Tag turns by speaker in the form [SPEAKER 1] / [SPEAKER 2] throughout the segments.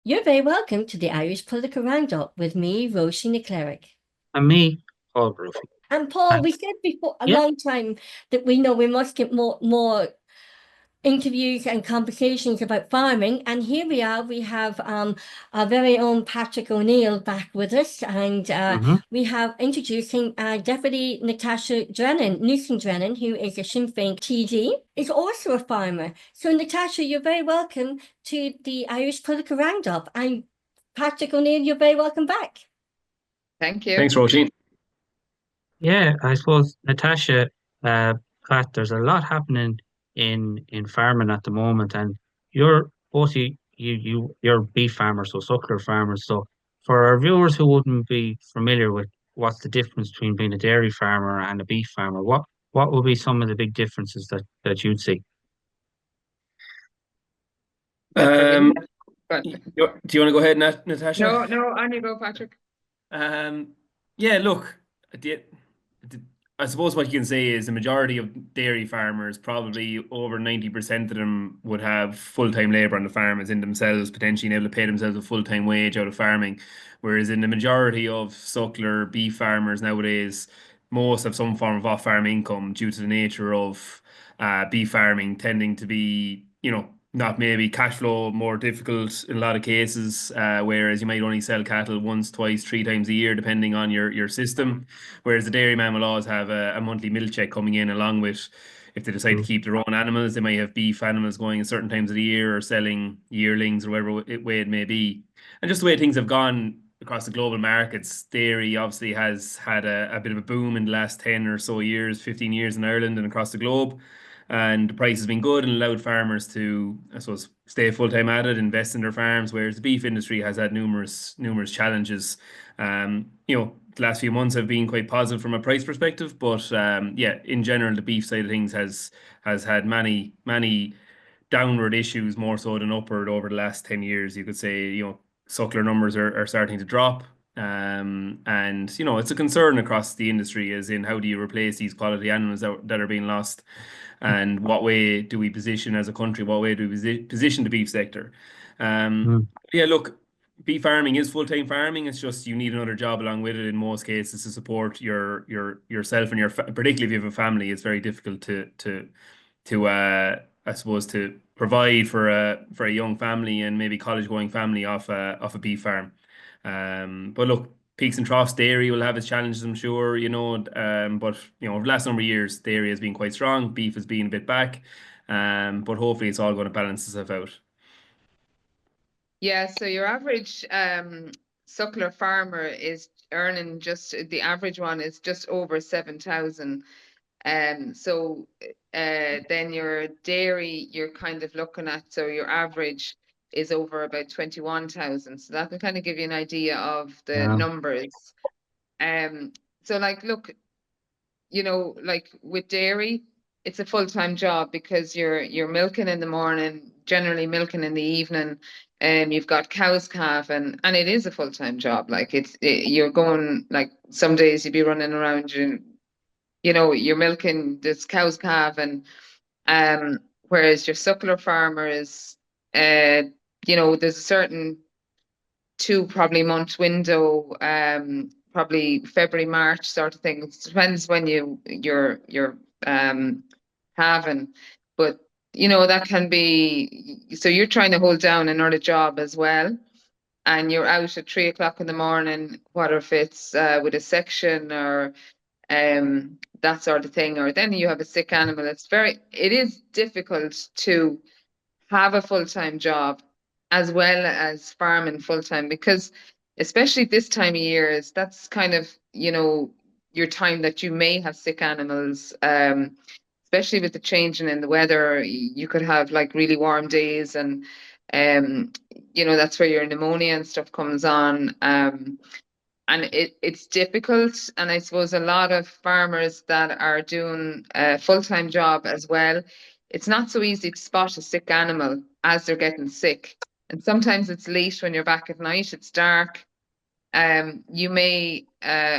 [SPEAKER 1] You're very welcome to the Irish Political Roundup with me, Roisin the Cleric.
[SPEAKER 2] And me, Paul Brophy.
[SPEAKER 1] And Paul,
[SPEAKER 2] And
[SPEAKER 1] we said before a
[SPEAKER 2] yeah,
[SPEAKER 1] long time that we know we must get more interviews and conversations about farming. And here we are. We have our very own Patrick O'Neill back with us, and
[SPEAKER 2] hmm
[SPEAKER 1] we have introducing Deputy Natasha Newsome Dreenan, who is a Sinn Féin TD, is also a farmer. So Natasha, you're very welcome to the Irish Political Roundup. And Patrick O'Neill, you're very welcome back.
[SPEAKER 3] Thank you.
[SPEAKER 4] Thanks, Roisin.
[SPEAKER 2] yeah, I suppose Natasha, uh, Pat, there's a lot happening in farming at the moment, and you're both you're beef farmers, so suckler farmers. So for our viewers who wouldn't be familiar with what's the difference between being a dairy farmer and a beef farmer, what would be some of the big differences that you'd see?
[SPEAKER 4] Um,
[SPEAKER 3] But
[SPEAKER 4] do you want to go ahead, Natasha?
[SPEAKER 3] no, on you go, Patrick.
[SPEAKER 4] Yeah, look, I suppose what you can say is the majority of dairy farmers, probably over 90% of them, would have full-time labor on the farm as in themselves, potentially able to pay themselves a full-time wage out of farming. Whereas in the majority of suckler beef farmers nowadays, most have some form of off-farm income due to the nature of beef farming tending to be, not maybe cash flow more difficult in a lot of cases, whereas you might only sell cattle once, twice, three times a year, depending on your system. Whereas the dairyman will always have a monthly milk check coming in, along with if they decide to
[SPEAKER 2] Mm.
[SPEAKER 4] keep their own animals, they might have beef animals going at certain times of the year or selling yearlings or whatever way it may be. And just the way things have gone across the global markets, dairy obviously has had a bit of a boom in the last 10 or so years, 15 years in Ireland and across the globe. And the price has been good and allowed farmers to, I suppose, stay full-time at it, invest in their farms, whereas the beef industry has had numerous challenges. The last few months have been quite positive from a price perspective, but yeah, in general, the beef side of things has had many downward issues more so than upward over the last 10 years. You could say, suckler numbers are starting to drop. And it's a concern across the industry, as in how do you replace these quality animals that are being lost, and what way do we position as a country? What way do we position the beef sector?
[SPEAKER 2] Mm.
[SPEAKER 4] Yeah, look, beef farming is full-time farming. It's just you need another job along with it in most cases to support yourself and particularly if you have a family. It's very difficult to I suppose to provide for a young family and maybe college-going family off a beef farm. But look, peaks and troughs, dairy will have its challenges, I'm sure, but over the last number of years, dairy has been quite strong, beef has been a bit back, but hopefully it's all going to balance itself out.
[SPEAKER 3] Yeah, so your average suckler farmer is earning just the average one is just over 7,000. So then your dairy, you're kind of looking at, so your average is over about 21,000. So that can kind of give you an idea of the
[SPEAKER 2] Yeah.
[SPEAKER 3] numbers. So like, look, like with dairy, it's a full-time job because you're milking in the morning, generally milking in the evening, and you've got cows calving, and it is a full-time job. Like you're going like some days you'd be running around, you're milking this cow's calf, and whereas your suckler farmer is, uh, there's a certain two probably month window, probably February, March sort of thing. It depends when you're having, but that can be. So you're trying to hold down another job as well, and you're out at 3 o'clock in the morning. What if it's with a section or that sort of thing, or then you have a sick animal. It is difficult to have a full-time job as well as farming full-time, because especially this time of year is that's kind of, your time that you may have sick animals, especially with the changing in the weather. You could have like really warm days, and um, that's where your pneumonia and stuff comes on. And it's difficult. And I suppose a lot of farmers that are doing a full-time job as well, it's not so easy to spot a sick animal as they're getting sick. And sometimes it's late when you're back at night, it's dark. You may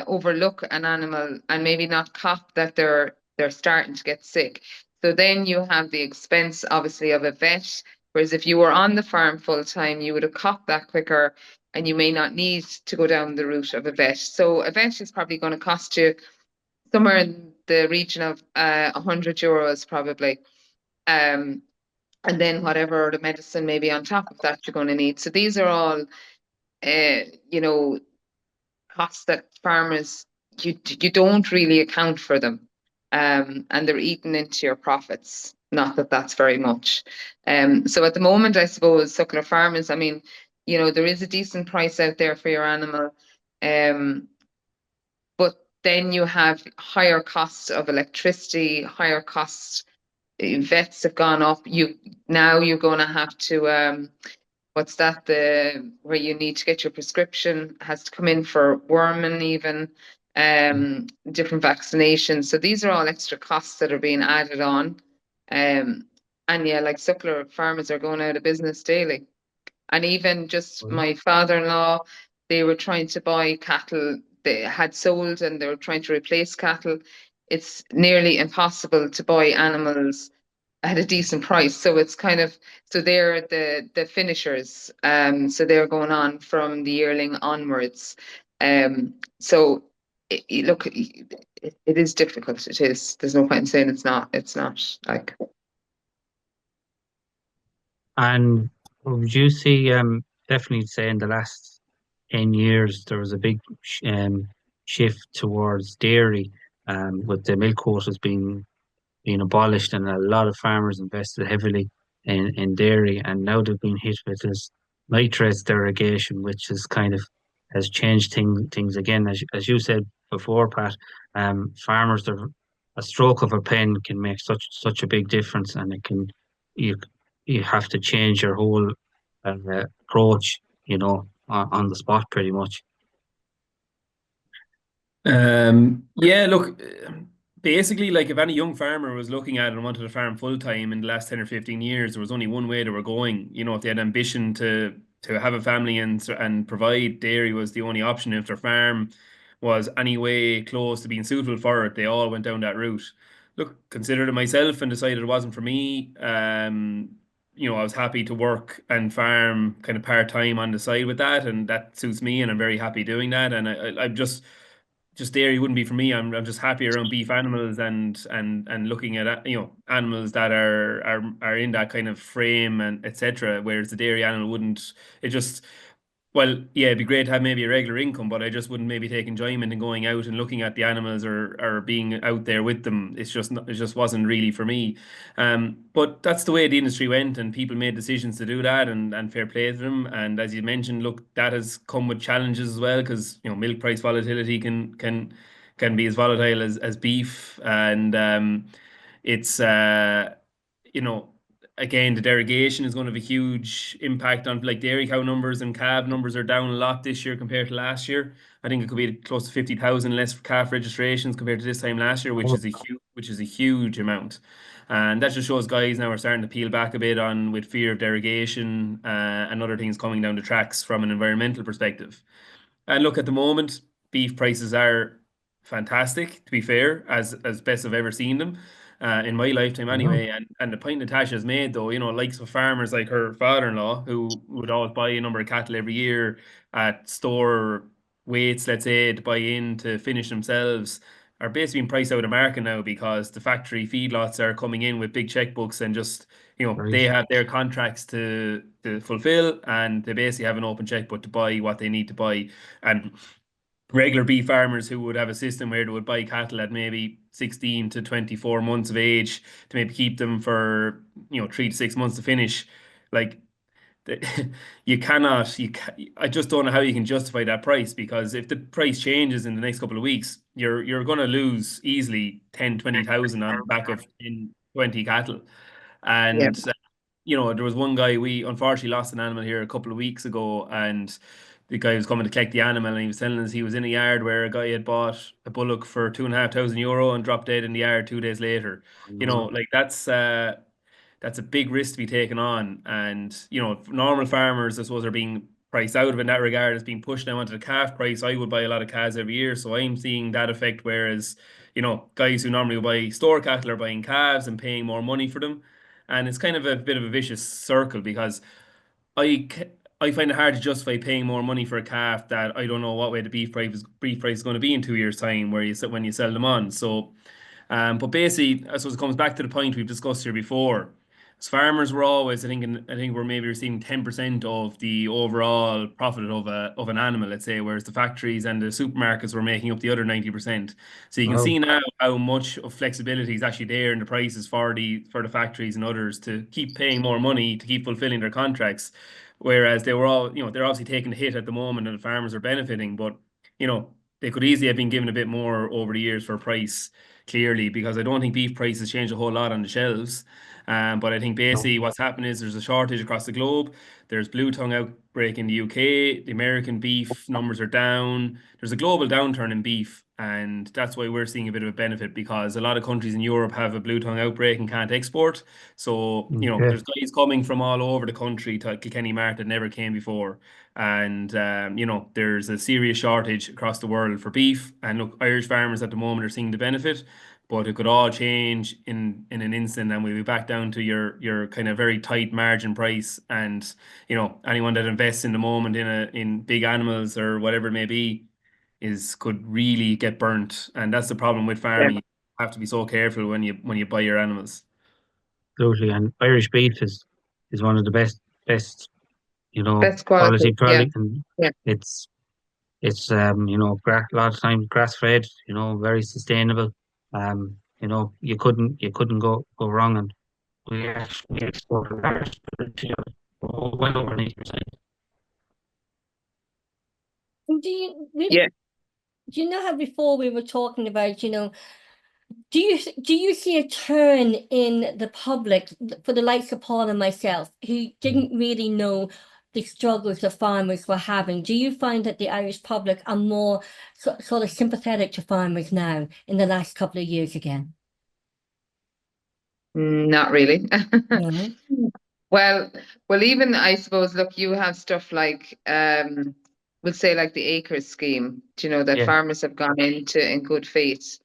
[SPEAKER 3] overlook an animal and maybe not cop that they're starting to get sick. So then you have the expense, obviously, of a vet. Whereas if you were on the farm full time, you would have caught that quicker and you may not need to go down the route of a vet. So a vet is probably going to cost you somewhere in the region of €100 probably. And then whatever the medicine maybe on top of that you're going to need. So these are all, you know, costs that farmers, you don't really account for them. And they're eaten into your profits. Not that that's very much. So at the moment, I suppose, suckler farmers, I mean, you know, there is a decent price out there for your animal. But then you have higher costs of electricity, higher costs, vets have gone up. Now you're going to have to, what's that, where you need to get your prescription has to come in for worming even, different vaccinations. So these are all extra costs that are being added on. And yeah, like suckler farmers are going out of business daily. And even just my father-in-law, they were trying to buy cattle they had sold and they were trying to replace cattle. It's nearly impossible to buy animals at a decent price. So it's kind of, so they're the finishers. So they're going on from the yearling onwards. So look, it is difficult. It is. There's no point in saying it's not. It's not like.
[SPEAKER 2] And would you see, definitely say in the last 10 years, there was a big shift towards dairy, with the milk quotas being abolished, and a lot of farmers invested heavily in dairy, and now they've been hit with this nitrates derogation, which is kind of has changed things again. As you said before, Pat, farmers are a stroke of a pen can make such a big difference, and it can you you have to change your whole approach, on the spot pretty much.
[SPEAKER 4] Yeah, look, basically, like if any young farmer was looking at it and wanted to farm full time in the last 10 or 15 years, there was only one way they were going. If they had ambition to have a family and provide, dairy was the only option. If their farm was any way close to being suitable for it, they all went down that route. Look, considered it myself and decided it wasn't for me. I was happy to work and farm kind of part time on the side with that, and that suits me, and I'm very happy doing that. And I'm just dairy wouldn't be for me. I'm just happy around beef animals and looking at animals that are in that kind of frame and etc. Whereas the dairy animal wouldn't. It just well, yeah, it'd be great to have maybe a regular income, but I just wouldn't maybe take enjoyment in going out and looking at the animals or being out there with them. It just wasn't really for me. But that's the way the industry went, and people made decisions to do that, and fair play to them. And as you mentioned, look, that has come with challenges as well, because milk price volatility can be as volatile as beef, and it's you know again, the derogation is going to have a huge impact on, like, dairy cow numbers and calf numbers are down a lot this year compared to last year. I think it could be close to 50,000 less calf registrations compared to this time last year, which is a huge amount. And that just shows guys now are starting to peel back a bit on with fear of derogation and other things coming down the tracks from an environmental perspective. And look, at the moment, beef prices are fantastic, to be fair, as best I've ever seen them in my lifetime anyway. And the point Natasha has made, though, likes of farmers like her father-in-law, who would always buy a number of cattle every year at store weights, let's say, to buy in to finish themselves, are basically being priced out of market now because the factory feedlots are coming in with big checkbooks and just, they have their contracts to fulfill, and they basically have an open checkbook to buy what they need to buy. And regular beef farmers who would have a system where they would buy cattle at maybe 16 to 24 months of age to maybe keep them for 3 to 6 months to finish, like, you cannot I just don't know how you can justify that price, because if the price changes in the next couple of weeks, you're going to lose easily 10-20,000 on the back of 10-20 cattle. And there was one guy, we unfortunately lost an animal here a couple of weeks ago, and the guy was coming to collect the animal, and he was telling us he was in a yard where a guy had bought a bullock for €2,500 and dropped dead in the yard 2 days later. Like, that's a big risk to be taken on. And normal farmers, I suppose, are being priced out of in that regard, as being pushed now onto the calf price. I would buy a lot of calves every year, so I'm seeing that effect, whereas guys who normally would buy store cattle are buying calves and paying more money for them. And it's kind of a bit of a vicious circle because I find it hard to justify paying more money for a calf that I don't know what way the beef price is going to be in 2 years' time, when you sell them on. So, but basically, I suppose it comes back to the point we've discussed here before. As farmers were always, I think we're maybe receiving 10% of the overall profit of an animal, let's say, whereas the factories and the supermarkets were making up the other 90%. So you can
[SPEAKER 2] Wow.
[SPEAKER 4] see now how much of flexibility is actually there in the prices for the factories and others to keep paying more money to keep fulfilling their contracts. Whereas they were all, they're obviously taking a hit at the moment and the farmers are benefiting, but they could easily have been given a bit more over the years for price, clearly, because I don't think beef prices change a whole lot on the shelves. But I think basically what's happened is there's a shortage across the globe. There's blue tongue outbreak in the UK. The American beef numbers are down. There's a global downturn in beef, and that's why we're seeing a bit of a benefit, because a lot of countries in Europe have a blue tongue outbreak and can't export. So,
[SPEAKER 2] Okay.
[SPEAKER 4] there's guys coming from all over the country to Kilkenny Mart that never came before. And, there's a serious shortage across the world for beef. And look, Irish farmers at the moment are seeing the benefit, but it could all change in an instant, and we'll be back down to your kind of very tight margin price. And anyone that invests in the moment in big animals or whatever it may be could really get burnt. And that's the problem with farming. You have to be so careful when you buy your animals.
[SPEAKER 2] Absolutely. And Irish beef is one of the best
[SPEAKER 3] Best
[SPEAKER 2] quality
[SPEAKER 3] quality. Yeah.
[SPEAKER 2] product, and
[SPEAKER 3] Yeah.
[SPEAKER 2] it's a lot of times grass fed, very sustainable. You couldn't go wrong, and we actually export Irish to well over 80%.
[SPEAKER 1] And do you
[SPEAKER 3] Yeah.
[SPEAKER 1] do you know how before we were talking about, do you see a turn in the public for the likes of Paul and myself, who didn't really know the struggles the farmers were having? Do you find that the Irish public are more sort of sympathetic to farmers now in the last couple of years again?
[SPEAKER 3] Not really.
[SPEAKER 1] No.
[SPEAKER 3] Well, even I suppose, look, you have stuff like, we'll say like the Acres scheme, that
[SPEAKER 2] Yeah.
[SPEAKER 3] farmers have gone into in good faith.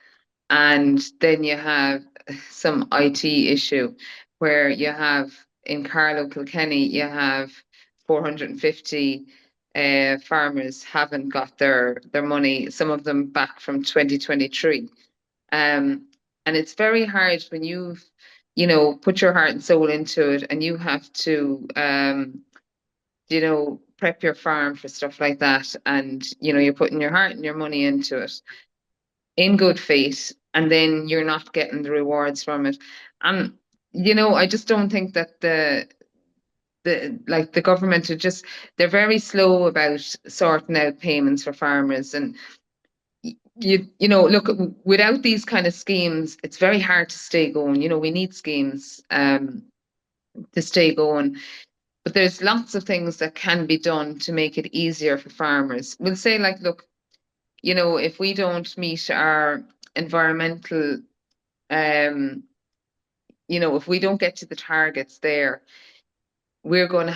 [SPEAKER 3] And then you have some IT issue where you have in Carlow, Kilkenny, you have 450 farmers haven't got their money, some of them back from 2023. And it's very hard when you've, put your heart and soul into it, and you have to, prep your farm for stuff like that. And, you're putting your heart and your money into it in good faith, and then you're not getting the rewards from it. And, I just don't think that the government are they're very slow about sorting out payments for farmers. And look, without these kind of schemes, it's very hard to stay going. We need schemes to stay going. But there's lots of things that can be done to make it easier for farmers. We'll say, like, look, if we don't meet our environmental, if we don't get to the targets there, we're going to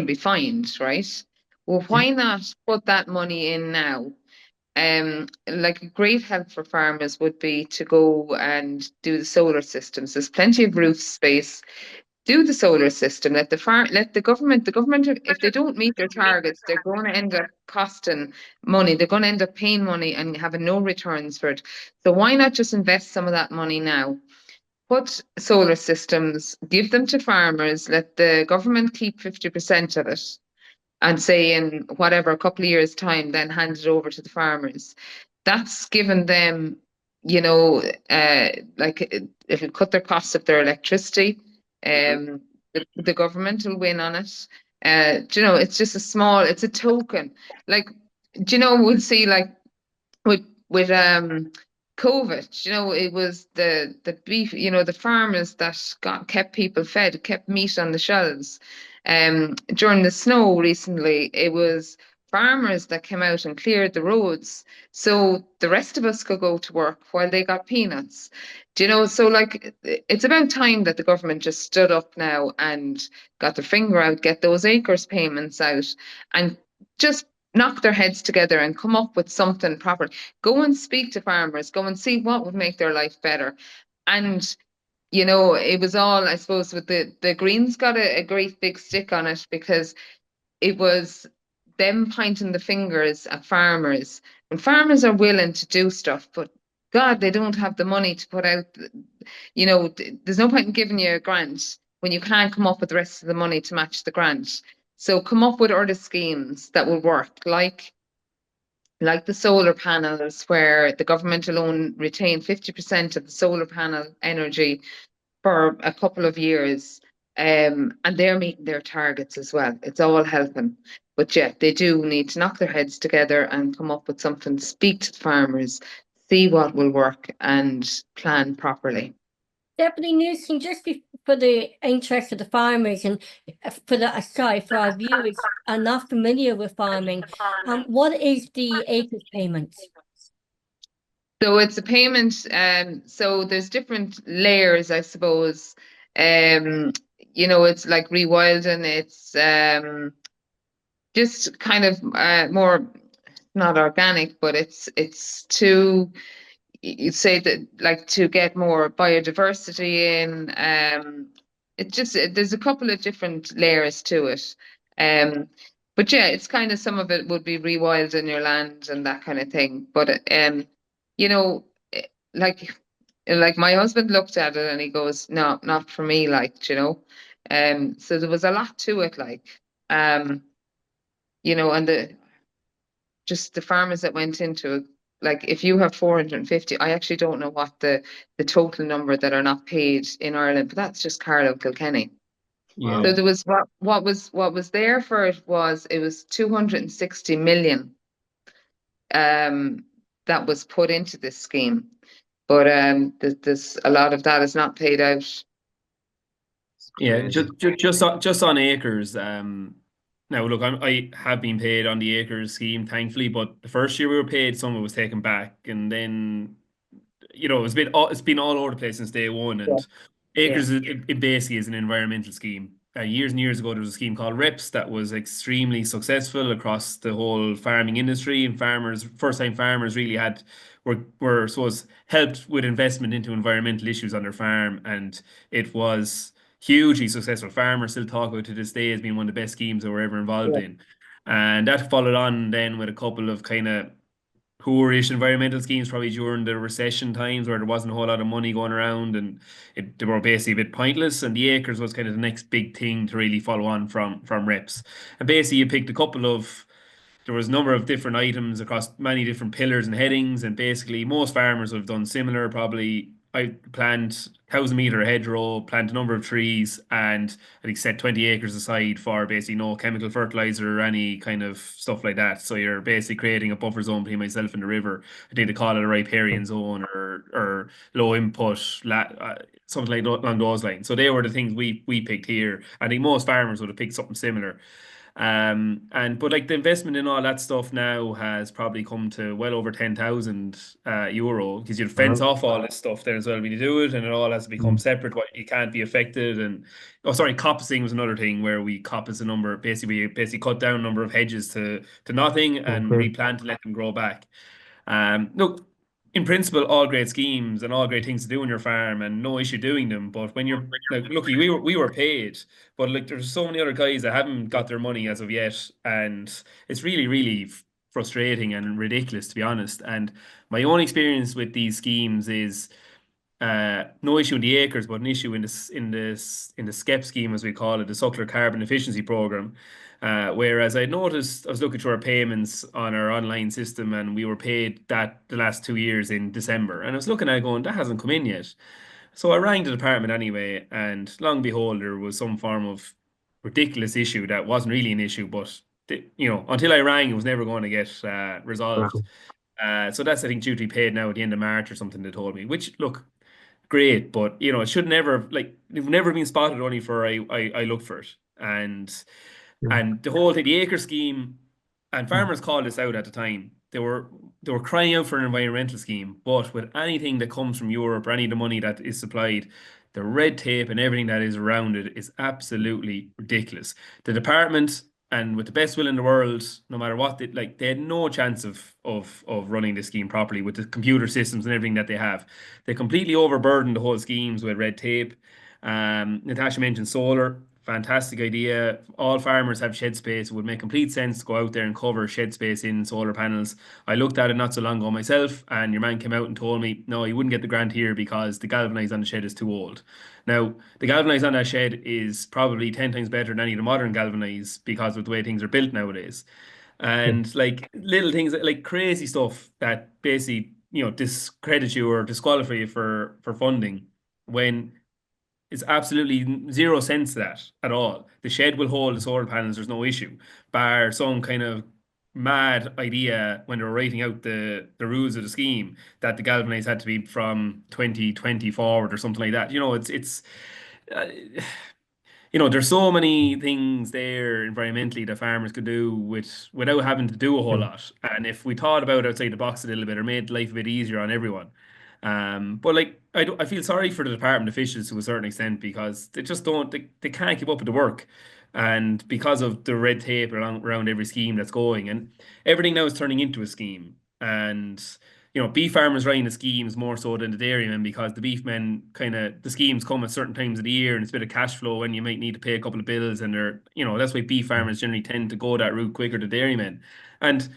[SPEAKER 3] be fined, right? Well, why not put that money in now? Like, a great help for farmers would be to go and do the solar systems. There's plenty of roof space. Do the solar system. Let the government, if they don't meet their targets, they're going to end up costing money. They're going to end up paying money and having no returns for it. So why not just invest some of that money now? Put solar systems, give them to farmers, let the government keep 50% of it, and say in whatever, a couple of years' time, then hand it over to the farmers. That's given them, like, it'll cut their costs of their electricity. The government will win on it. It's just it's a token. Like, we'll see, like, with COVID, it was the beef, the farmers that kept people fed, kept meat on the shelves. During the snow recently, it was farmers that came out and cleared the roads, so the rest of us could go to work while they got peanuts. So, like, it's about time that the government just stood up now and got their finger out, get those acres payments out, and just knock their heads together and come up with something proper. Go and speak to farmers, go and see what would make their life better. And you know, it was all, I suppose, with the Greens got a great big stick on it because it was them pointing the fingers at farmers. And farmers are willing to do stuff, but God, they don't have the money to put out. You know, there's no point in giving you a grant when you can't come up with the rest of the money to match the grant. So come up with other schemes that will work, like the solar panels, where the government alone retain 50% of the solar panel energy for a couple of years. And they're meeting their targets as well. It's all helping. But yeah, they do need to knock their heads together and come up with something, speak to the farmers, see what will work and plan properly.
[SPEAKER 1] Deputy Newsome, just for the interest of the farmers and for our viewers are not familiar with farming, what is the acres payment?
[SPEAKER 3] So it's a payment. So there's different layers, I suppose. You know, it's like rewilding. It's just kind of more not organic, but it's to, you'd say that, like, to get more biodiversity in. It just, there's a couple of different layers to it. But yeah, it's kind of, some of it would be rewilding your land and that kind of thing. But you know, like my husband looked at it and he goes, "No, not for me," like, you know. So there was a lot to it, like, you know, and the farmers that went into it, like, if you have 450, I actually don't know what the total number that are not paid in Ireland, but that's just Carlow, Kilkenny.
[SPEAKER 2] Yeah.
[SPEAKER 3] So there was what was there for it was 260 million that was put into this scheme. But there's a lot of that is not paid out.
[SPEAKER 4] Yeah, just on acres. Now look, I have been paid on the acres scheme, thankfully, but the first year we were paid, some of it was taken back, and then, you know, it's been all over the place since day one. And acres, it basically is an environmental scheme. Years and years ago, there was a scheme called REPS that was extremely successful across the whole farming industry, and farmers, first-time farmers, really were suppose helped with investment into environmental issues on their farm, and it was hugely successful. Farmers still talk about it to this day as being one of the best schemes they were ever involved in. And that followed on then with a couple of kind of poorish environmental schemes, probably during the recession times where there wasn't a whole lot of money going around, and they were basically a bit pointless. And the acres was kind of the next big thing to really follow on from REPS. And basically you picked a couple of, there was a number of different items across many different pillars and headings, and basically most farmers have done similar. Probably I plant 1,000 meter hedgerow, plant a number of trees, and I think set 20 acres aside for basically no chemical fertilizer or any kind of stuff like that. So you're basically creating a buffer zone between myself and the river. I think they call it a riparian zone, or low input, something like along those lines. So they were the things we picked here. I think most farmers would have picked something similar. But like the investment in all that stuff now has probably come to well over 10,000 euro, because you'd fence off all this stuff there as well when you do it, and it all has to become separate. What you can't be affected. And oh, sorry, coppicing was another thing where we coppice a number. Basically, cut down a number of hedges to nothing and replant and let them grow back. Look, in principle, all great schemes and all great things to do on your farm, and no issue doing them. But when you're like, lucky, we were paid, but like there's so many other guys that haven't got their money as of yet, and it's really, really frustrating and ridiculous, to be honest. And my own experience with these schemes is no issue in the acres, but an issue in the SCEP scheme, as we call it, the Suckler Carbon Efficiency Program. Whereas I noticed, I was looking through our payments on our online system, and we were paid that the last 2 years in December. And I was looking at it going, that hasn't come in yet. So I rang the department anyway, and long and behold, there was some form of ridiculous issue that wasn't really an issue, but you know, until I rang, it was never going to get resolved. So that's, I think, due to be paid now at the end of March or something, they told me, which, look, great, but you know, it should never, like, they've never been spotted only for I looked for it. And the whole thing, the acre scheme, and farmers called this out at the time. They were crying out for an environmental scheme, but with anything that comes from Europe or any of the money that is supplied, the red tape and everything that is around it is absolutely ridiculous. The department and with the best will in the world, no matter what, they had no chance of running the scheme properly with the computer systems and everything that they have. They completely overburdened the whole schemes with red tape. Natasha mentioned solar, fantastic idea. All farmers have shed space. It would make complete sense to go out there and cover shed space in solar panels. I looked at it not so long ago myself, and your man came out and told me, no, you wouldn't get the grant here because the galvanized on the shed is too old. Now, the galvanized on that shed is probably 10 times better than any of the modern galvanized because of the way things are built nowadays. And like little things like crazy stuff that basically, discredit you or disqualify you for funding when it's absolutely zero sense to that at all. The shed will hold the solar panels, there's no issue. Bar some kind of mad idea when they were writing out the rules of the scheme that the galvanized had to be from 2020 forward or something like that. Uh, there's so many things there environmentally that farmers could do without having to do a whole lot. And if we thought about outside the box a little bit or made life a bit easier on everyone. But like I feel sorry for the department officials to a certain extent because they just they can't keep up with the work. And because of the red tape around every scheme that's going, and everything now is turning into a scheme. And beef farmers running the schemes more so than the dairymen because the beef men the schemes come at certain times of the year and it's a bit of cash flow when you might need to pay a couple of bills and that's why beef farmers generally tend to go that route quicker to dairymen. And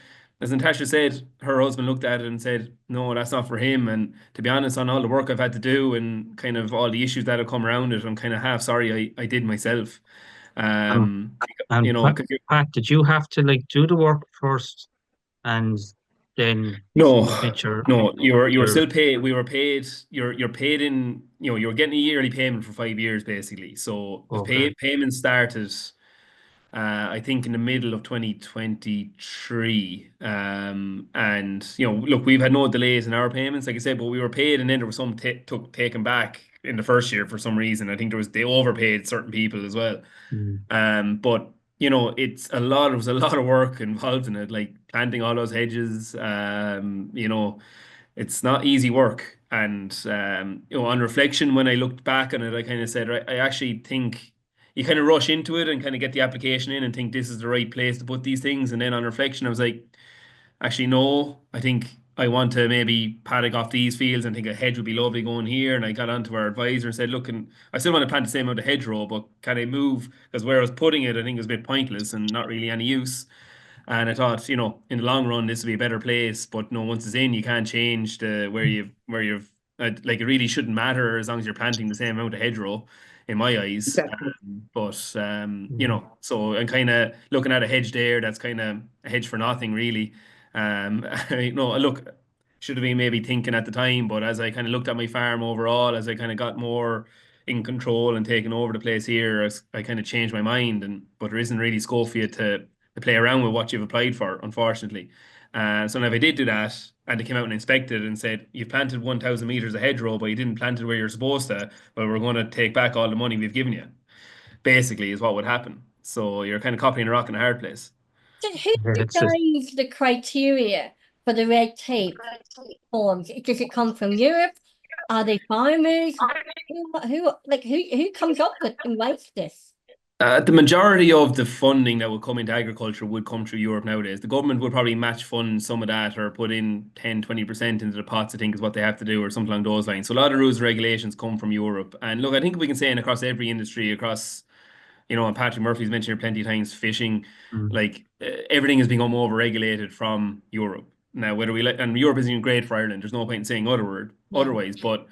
[SPEAKER 4] as Natasha said, her husband looked at it and said, no, that's not for him. And to be honest, on all the work I've had to do and kind of all the issues that have come around it, I'm kind of half sorry I did myself.
[SPEAKER 2] Um,
[SPEAKER 4] Um,
[SPEAKER 2] and Pat, did you have to like do the work first and then
[SPEAKER 4] No,
[SPEAKER 2] submit
[SPEAKER 4] no, you were
[SPEAKER 2] your
[SPEAKER 4] still paid. We were paid. You're paid in. You were getting a yearly payment for 5 years, basically. So the
[SPEAKER 2] okay.
[SPEAKER 4] payment started, I think, in the middle of 2023. And look, we've had no delays in our payments, like I said, but we were paid, and then there was some taken back in the first year for some reason. I think they overpaid certain people as well.
[SPEAKER 2] Mm.
[SPEAKER 4] But there was a lot of work involved in it, like planting all those hedges. It's not easy work. And on reflection, when I looked back on it, I kind of said, I actually think you kind of rush into it and kind of get the application in and think this is the right place to put these things. And then on reflection, I was like, actually, no, I think I want to maybe paddock off these fields and think a hedge would be lovely going here. And I got onto our advisor and said, look, and I still want to plant the same amount of hedgerow, but can I move? Because where I was putting it, I think it was a bit pointless and not really any use. And I thought, in the long run, this would be a better place. But no, once it's in, you can't change like it really shouldn't matter as long as you're planting the same amount of hedgerow, in my eyes.
[SPEAKER 3] Exactly.
[SPEAKER 4] So I'm kind of looking at a hedge there that's kind of a hedge for nothing, really. Look, should have been maybe thinking at the time, but as I kind of looked at my farm overall, as I kind of got more in control and taking over the place here, I kind of changed my mind. But there isn't really scope for you to play around with what you've applied for, unfortunately. So now if I did do that, and they came out and inspected and said, you've planted 1,000 meters of hedgerow, but you didn't plant it where you're supposed to, well, we're going to take back all the money we've given you, basically, is what would happen. So you're kind of copying a rock in a hard place.
[SPEAKER 1] So who
[SPEAKER 2] It's just,
[SPEAKER 1] decides the criteria for the red tape forms? Does it come from Europe? Are they farmers? Who comes up with and writes this?
[SPEAKER 4] The majority of the funding that would come into agriculture would come through Europe nowadays. The government would probably match fund some of that or put in 10-20% into the pots, I think is what they have to do, or something along those lines. So a lot of rules and regulations come from Europe. And look, I think we can say across every industry, and Patrick Murphy's mentioned here plenty of times, fishing, like everything has become over-regulated from Europe. Now, and Europe isn't great for Ireland, there's no point in saying otherwise, but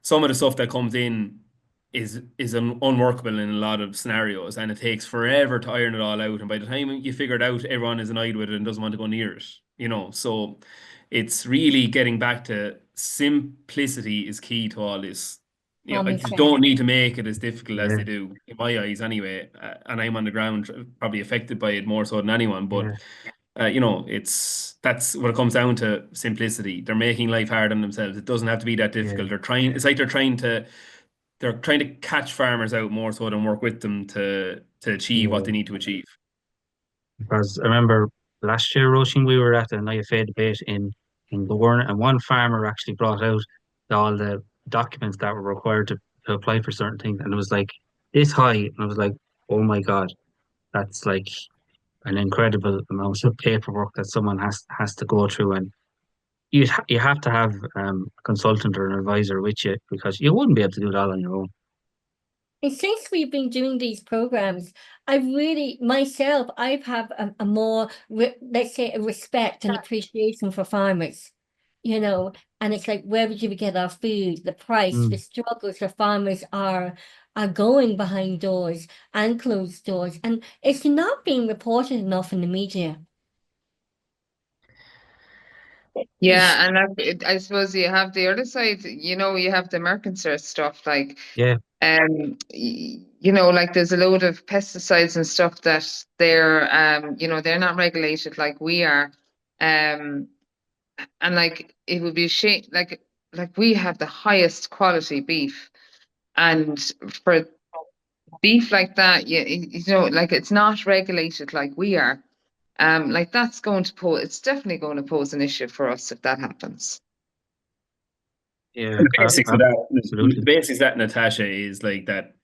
[SPEAKER 4] some of the stuff that comes in is unworkable in a lot of scenarios, and it takes forever to iron it all out. And by the time you figure it out, everyone is annoyed with it and doesn't want to go near it. So it's really getting back to simplicity is key to all this. You don't need to make it as difficult as they do, in my eyes, anyway. And I'm on the ground, probably affected by it more so than anyone. But that's what it comes down to: simplicity. They're making life hard on themselves. It doesn't have to be that difficult. It's like they're trying to catch farmers out more so than work with them to achieve what they need to achieve.
[SPEAKER 2] Because I remember last year, Roisin, we were at an IFA debate in Bourne, and one farmer actually brought out all the documents that were required to apply for certain things, and it was like this high, and I was like, oh my God. that's like an incredible amount of paperwork that someone has to go through, and you have to have a consultant or an advisor with you because you wouldn't be able to do that on your own.
[SPEAKER 1] And since we've been doing these programs, I really, myself, I've have a more, let's say, a respect and appreciation for farmers, and it's like, where would you get our food, the price, the struggles the farmers are going behind doors and closed doors, and it's not being reported enough in the media.
[SPEAKER 3] Yeah, and I suppose you have the other side, you have the Mercanser stuff, like,
[SPEAKER 2] Yeah,
[SPEAKER 3] like there's a load of pesticides and stuff that they're not regulated like we are. Um, and like it would be a shame, like we have the highest quality beef, and for beef like that, like it's not regulated like we are. Like that's it's definitely going to pose an issue for us if that happens.
[SPEAKER 2] yeah,
[SPEAKER 4] The basics of that,
[SPEAKER 2] absolutely.
[SPEAKER 4] the basics of that, Natasha, is like that,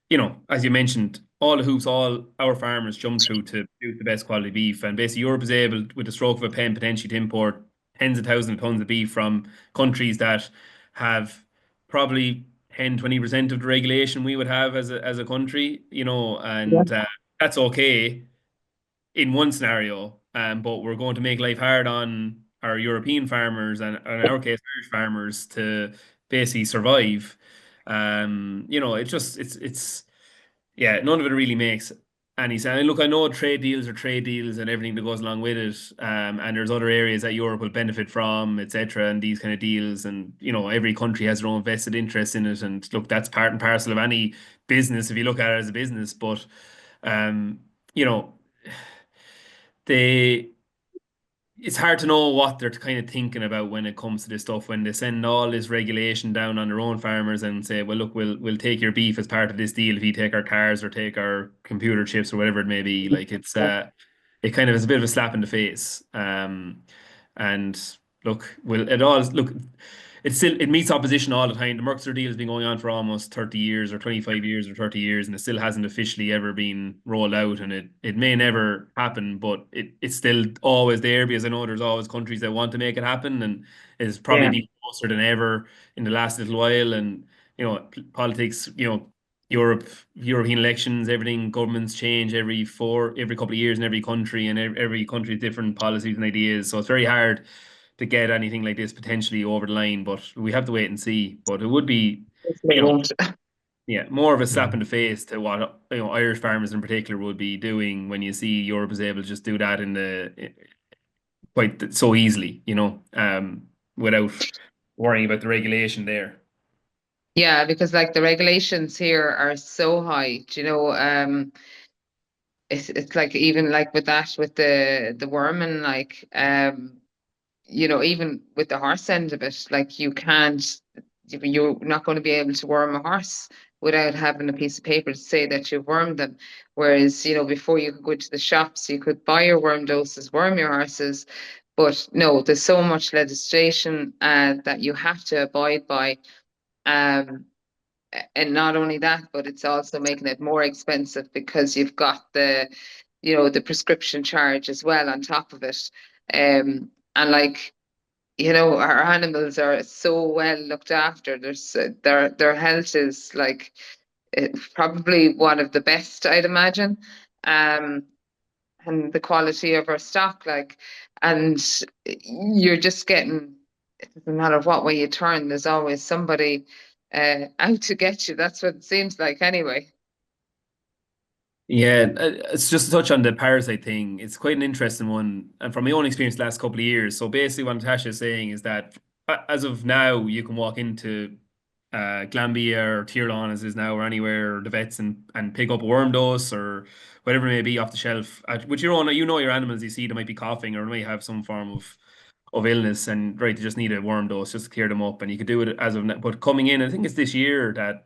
[SPEAKER 4] as you mentioned, all the hoops all our farmers jump through to produce the best quality beef. And basically Europe is able, with the stroke of a pen, potentially to import tens of thousands of tons of beef from countries that have probably 10-20% of the regulation we would have as a country, and that's okay in one scenario, but we're going to make life hard on our European farmers and in our case Irish farmers to basically survive. It's yeah, none of it really makes any sense. And look, I know trade deals are trade deals and everything that goes along with it, and there's other areas that Europe will benefit from, etc. And these kind of deals, and every country has their own vested interest in it. And look, that's part and parcel of any business if you look at it as a business. But um, you know they it's hard to know what they're kind of thinking about when it comes to this stuff when they send all this regulation down on their own farmers and say, well, look, we'll take your beef as part of this deal if you take our cars or take our computer chips or whatever it may be. Like it kind of is a bit of a slap in the face. And look, it meets opposition all the time. The Mercosur deal has been going on for almost 30 years or 25 years or 30 years, and it still hasn't officially ever been rolled out. And it may never happen, but it's still always there because I know there's always countries that want to make it happen, and it's probably
[SPEAKER 3] Yeah.
[SPEAKER 4] been closer than ever in the last little while. And politics, European elections, everything, governments change every couple of years in every country, and every country has different policies and ideas. So it's very hard to get anything like this potentially over the line, but we have to wait and see. But it would be,
[SPEAKER 3] They won't.
[SPEAKER 4] more of a slap
[SPEAKER 2] Yeah.
[SPEAKER 4] in the face to what Irish farmers in particular would be doing when you see Europe is able to just do that quite so easily, without worrying about the regulation there.
[SPEAKER 3] Yeah, because like the regulations here are so high, it's like even like with the worming, like even with the horse end of it, like you're not going to be able to worm a horse without having a piece of paper to say that you've wormed them. Whereas, before you could go to the shops, you could buy your worm doses, worm your horses. But no, there's so much legislation that you have to abide by. Um, and not only that, but it's also making it more expensive because you've got the prescription charge as well on top of it. And like, our animals are so well looked after. Their health is like probably one of the best, I'd imagine. Um, and the quality of our stock, like, and you're just getting, it doesn't matter what way you turn, there's always somebody out to get you. That's what it seems like anyway.
[SPEAKER 4] Yeah, it's just to touch on the parasite thing. It's quite an interesting one, and from my own experience the last couple of years. So basically, what Natasha is saying is that as of now, you can walk into Glanbia or Tirlawn as is now, or anywhere, or the vets, and pick up a worm dose or whatever it may be off the shelf. With your own, your animals, you see they might be coughing or they might have some form of illness, and right, they just need a worm dose just to clear them up, and you could do it as of now. But coming in, I think it's this year that,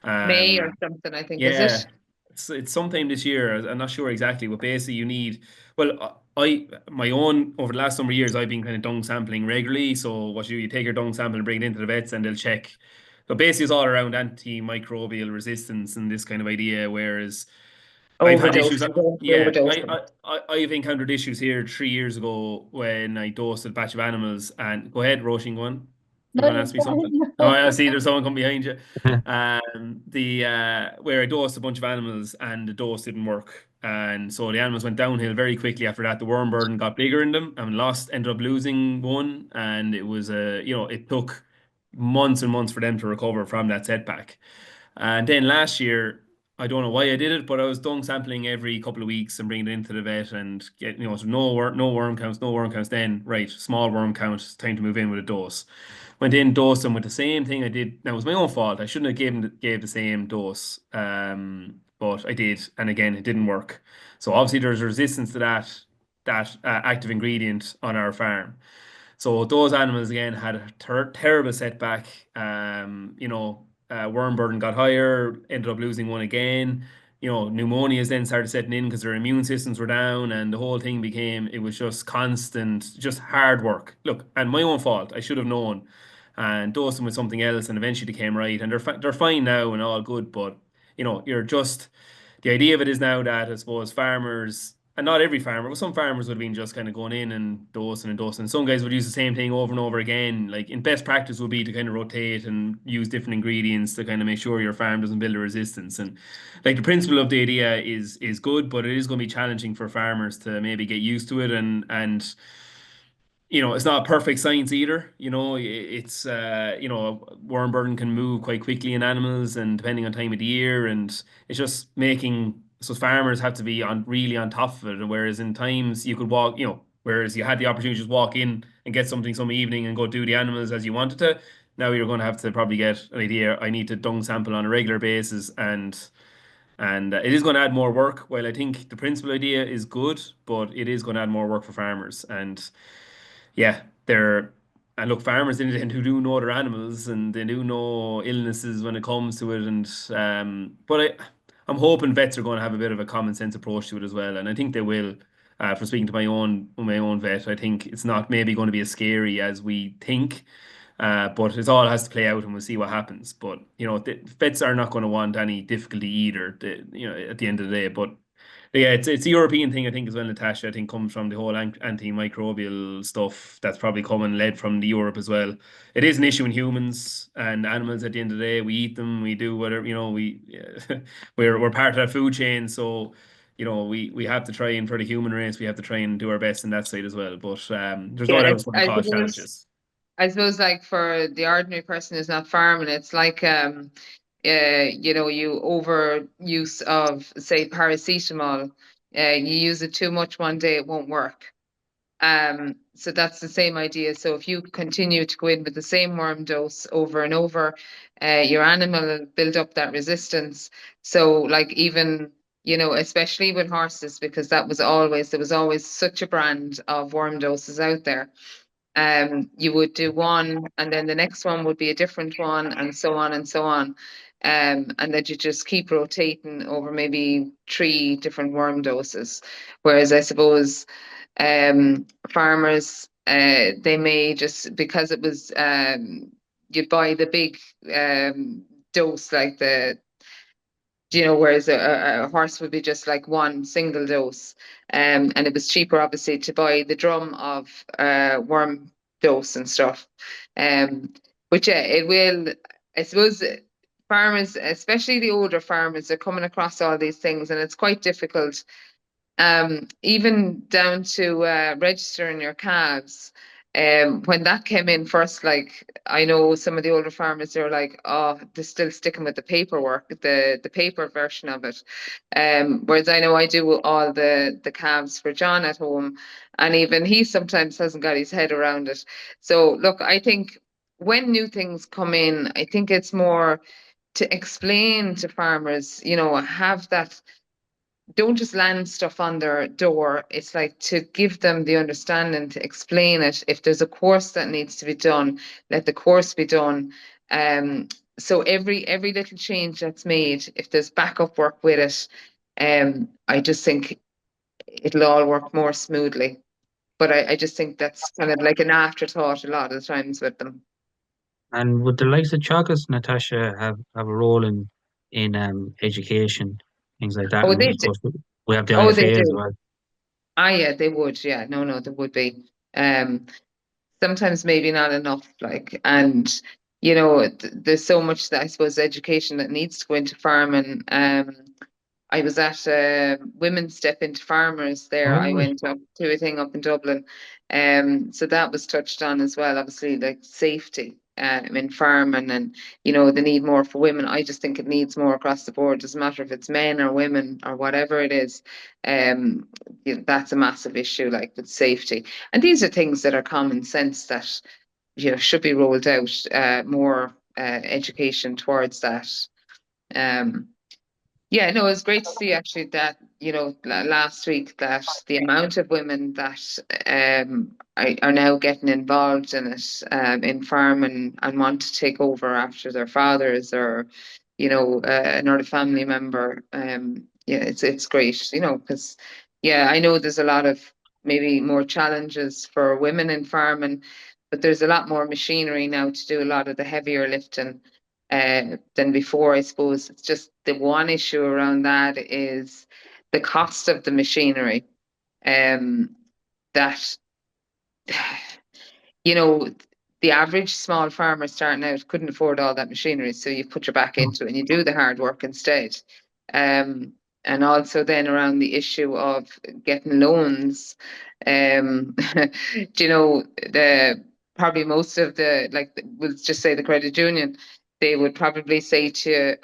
[SPEAKER 3] May or
[SPEAKER 4] um,
[SPEAKER 3] something, I think, is
[SPEAKER 4] yeah.
[SPEAKER 3] it?
[SPEAKER 4] It's sometime this year. I'm not sure exactly, but basically you need. Well, my own over the last number of years, I've been kind of dung sampling regularly. So what you take your dung sample and bring it into the vets, and they'll check. So basically, it's all around antimicrobial resistance and this kind of idea. Whereas I've had
[SPEAKER 3] Overdose.
[SPEAKER 4] issues.
[SPEAKER 3] You don't
[SPEAKER 4] Yeah,
[SPEAKER 3] overdose.
[SPEAKER 4] I've encountered issues here 3 years ago when I dosed a batch of animals. And go ahead, Roisin, go on. You
[SPEAKER 1] No,
[SPEAKER 4] want to
[SPEAKER 1] you're
[SPEAKER 4] ask me something?
[SPEAKER 1] fine.
[SPEAKER 4] Oh, I see. There's someone come behind you. The where I dosed a bunch of animals and the dose didn't work, and so the animals went downhill very quickly after that. The worm burden got bigger in them and ended up losing one, and it was it took months and months for them to recover from that setback. And then last year, I don't know why I did it, but I was dung sampling every couple of weeks and bringing it into the vet and get, so no worm counts, no worm counts. Then, right, small worm count, it's time to move in with a dose. Went in, dosed them with the same thing I did. Now, it was my own fault. I shouldn't have gave the same dose, but I did, and again, it didn't work. So obviously, there's resistance to that active ingredient on our farm. So those animals again had a terrible setback. Worm burden got higher, ended up losing one again. Pneumonias then started setting in because their immune systems were down, and the whole thing it was just constant, just hard work. Look, and my own fault. I should have known and dosed them with something else, and eventually they came right, and they're fine now and all good. But you're just the idea of it is now that I suppose farmers, and not every farmer, but some farmers would have been just kind of going in and dosing and dosing. Some guys would use the same thing over and over again. Like in best practice would be to kind of rotate and use different ingredients to kind of make sure your farm doesn't build a resistance. And like the principle of the idea is good, but it is going to be challenging for farmers to maybe get used to it, and it's not perfect science either. It's worm burden can move quite quickly in animals, and depending on time of the year, and it's just making so farmers have to be really on top of it. And whereas in times you could walk, whereas you had the opportunity to just walk in and get something some evening and go do the animals as you wanted to. Now you're going to have to probably get an idea. I need to dung sample on a regular basis, and it is going to add more work. While I think the principal idea is good, but it is going to add more work for farmers. And yeah, and look, farmers in the end who do know their animals and they do know illnesses when it comes to it. And but I'm hoping vets are going to have a bit of a common sense approach to it as well, and I think they will. From speaking to my own vet, I think it's not maybe going to be as scary as we think. But it all has to play out, and we'll see what happens. But the vets are not going to want any difficulty either. At the end of the day, but yeah, it's a European thing, I think, as well, Natasha. I think comes from the whole antimicrobial stuff that's probably led from the Europe as well. It is an issue in humans and animals. At the end of the day, we eat them, we do whatever, we're part of that food chain. So we have to try, and for the human race, we have to try and do our best in that side as well. But there's no
[SPEAKER 3] Yeah,
[SPEAKER 4] doubt it's going to cause challenges.
[SPEAKER 3] I suppose like for the ordinary person who's not farming, it's like you overuse of, say, paracetamol. You use it too much one day, it won't work. So that's the same idea. So if you continue to go in with the same worm dose over and over, your animal will build up that resistance. So like even, especially with horses, because there was always such a brand of worm doses out there. You would do one, and then the next one would be a different one, and so on and so on. And that you just keep rotating over maybe 3 different worm doses. Whereas I suppose farmers, they may just, because it was, you'd buy the big dose, like whereas a horse would be just like one single dose. And it was cheaper, obviously, to buy the drum of worm dose and stuff. But yeah, it will, I suppose, farmers, especially the older farmers, are coming across all these things, and it's quite difficult. Even down to registering your calves. When that came in first, like I know some of the older farmers, they're like, oh, they're still sticking with the paperwork, the paper version of it. Whereas I know I do all the calves for John at home, and even he sometimes hasn't got his head around it. So look, I think when new things come in, I think it's more to explain to farmers, have that, don't just land stuff on their door. It's like to give them the understanding, to explain it. If there's a course that needs to be done, let the course be done. So every little change that's made, if there's backup work with it, I just think it'll all work more smoothly. But I just think that's kind of like an afterthought a lot of the times with them.
[SPEAKER 2] And would the likes of Chagas, Natasha, have a role in education things like that.
[SPEAKER 3] Oh,
[SPEAKER 2] And
[SPEAKER 3] they
[SPEAKER 2] of
[SPEAKER 3] do.
[SPEAKER 2] course, we have the
[SPEAKER 3] Oh, they
[SPEAKER 2] IFA as
[SPEAKER 3] do.
[SPEAKER 2] well.
[SPEAKER 3] Ah, yeah, they would. Yeah, no, there would be. Um, Sometimes maybe not enough, like, and there's so much that I suppose education that needs to go into farming. I was at Women Step Into Farmers there.
[SPEAKER 2] Oh,
[SPEAKER 3] I
[SPEAKER 2] right.
[SPEAKER 3] went up to a thing up in Dublin. So that was touched on as well, obviously, like safety in farming, and the need more for women. I just think it needs more across the board. Doesn't matter if it's men or women or whatever it is. That's a massive issue, like with safety. And these are things that are common sense that should be rolled out, more education towards that. Um, yeah, no, it was great to see actually that, last week that the amount of women that are now getting involved in it, in farming and want to take over after their fathers or, another family member. Yeah, it's great, because, yeah, I know there's a lot of maybe more challenges for women in farming, but there's a lot more machinery now to do a lot of the heavier lifting than before, I suppose. It's just the one issue around that is the cost of the machinery. That you know, the average small farmer starting out couldn't afford all that machinery, so you put your back into it and you do the hard work instead. And also then around the issue of getting loans, the probably most of we'll just say the credit union, they would probably say to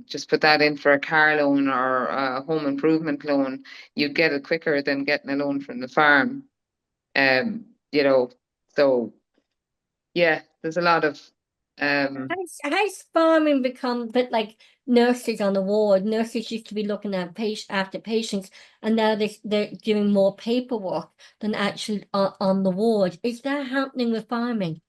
[SPEAKER 3] just put that in for a car loan or a home improvement loan. You'd get it quicker than getting a loan from the farm. Um, you know, so yeah, there's a lot of
[SPEAKER 1] Has farming become a bit like nurses on the ward? Nurses used to be looking at after patients, and now they're doing more paperwork than actually on the ward. Is that happening with farming?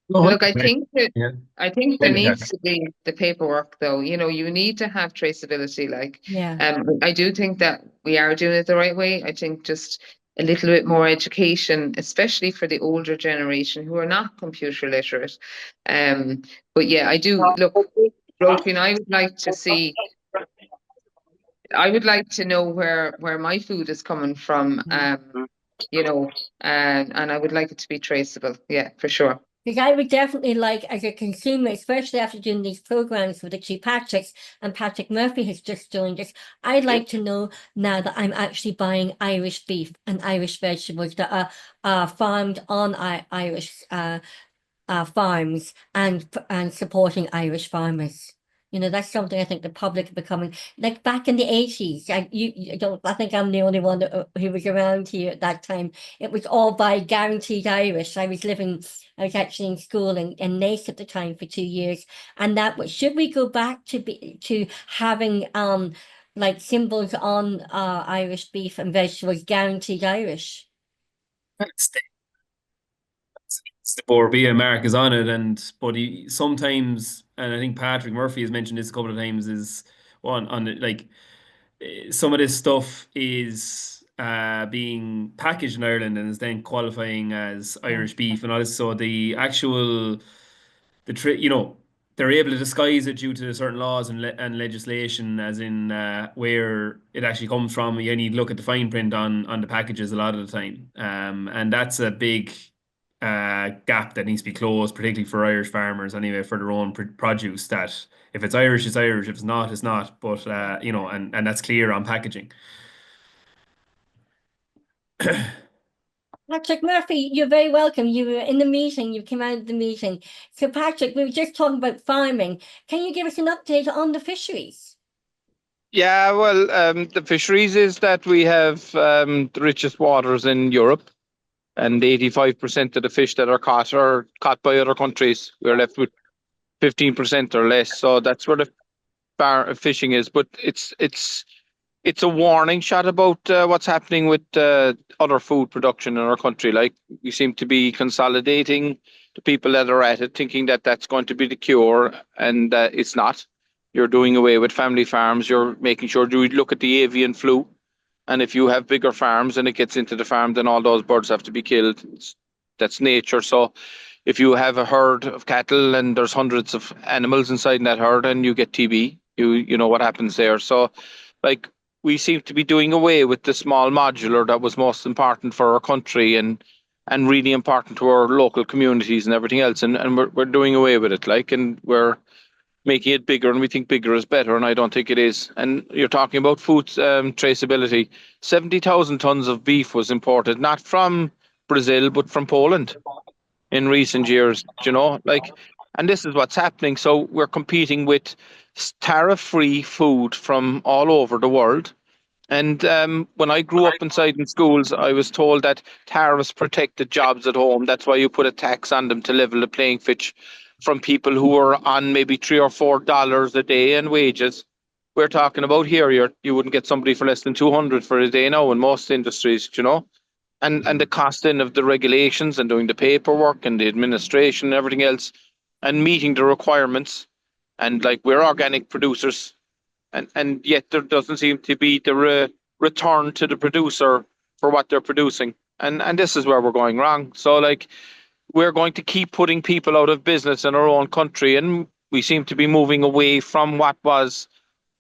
[SPEAKER 3] look,
[SPEAKER 4] Yeah.
[SPEAKER 3] I think there
[SPEAKER 4] Yeah.
[SPEAKER 3] needs to be the paperwork though. You need to have traceability. Like,
[SPEAKER 1] Yeah.
[SPEAKER 3] I do think that we are doing it the right way. I think just a little bit more education, especially for the older generation who are not computer literate. But yeah, I do look, Brophy, and I would like to know where my food is coming from. And I would like it to be traceable. Yeah, for sure.
[SPEAKER 1] Because I would definitely like, as a consumer, especially after doing these programs with the two Patricks, and Patrick Murphy has just joined us, I'd like to know now that I'm actually buying Irish beef and Irish vegetables that are farmed on Irish farms and supporting Irish farmers. That's something I think the public are becoming, like back in the 80s. I think I'm the only one who was around here at that time. It was all by Guaranteed Irish. I was actually in school in Nace at the time for 2 years. And should we go back to having like symbols on Irish beef and vegetables, Guaranteed Irish?
[SPEAKER 4] It's the Brophy mark is on it, but sometimes, and I think Patrick Murphy has mentioned this a couple of times, is one on it, like some of this stuff is being packaged in Ireland and is then qualifying as Irish beef and all this. So the actual they're able to disguise it due to certain laws and legislation, as in where it actually comes from. You need to look at the fine print on the packages a lot of the time, and that's a big gap that needs to be closed, particularly for Irish farmers anyway, for their own produce. That if it's Irish, it's Irish. If it's not, it's not. But and that's clear on packaging.
[SPEAKER 1] Patrick Murphy, you're very welcome. You were in the meeting, you came out of the meeting. So Patrick, we were just talking about farming. Can you give us an update on the fisheries?
[SPEAKER 5] Yeah, well, the fisheries is that we have the richest waters in Europe, and 85% of the fish that are caught by other countries. We're left with 15% or less. So that's where the fishing is. But it's a warning shot about what's happening with other food production in our country. Like, we seem to be consolidating the people that are at it, thinking that that's going to be the cure, and it's not. You're doing away with family farms. You're making sure you look at the avian flu. And if you have bigger farms and it gets into the farm, then all those birds have to be killed. That's nature. So if you have a herd of cattle and there's hundreds of animals inside that herd and you get TB, you know what happens there. So like we seem to be doing away with the small modular that was most important for our country and really important to our local communities and everything else. And we're doing away with it, like, and we're making it bigger, and we think bigger is better, and I don't think it is. And you're talking about food traceability. 70,000 tons of beef was imported, not from Brazil, but from Poland in recent years, you know, like, and this is what's happening. So we're competing with tariff-free food from all over the world. And when I grew up inside in schools, I was told that tariffs protected jobs at home. That's why you put a tax on them to level the playing field from people who are on maybe $3 or $4 a day in wages. We're talking about here, you wouldn't get somebody for less than 200 for a day now in most industries, you know. And the cost then of the regulations and doing the paperwork and the administration and everything else and meeting the requirements. And like, we're organic producers, and yet there doesn't seem to be the return to the producer for what they're producing. And this is where we're going wrong. So like, we're going to keep putting people out of business in our own country, and we seem to be moving away from what was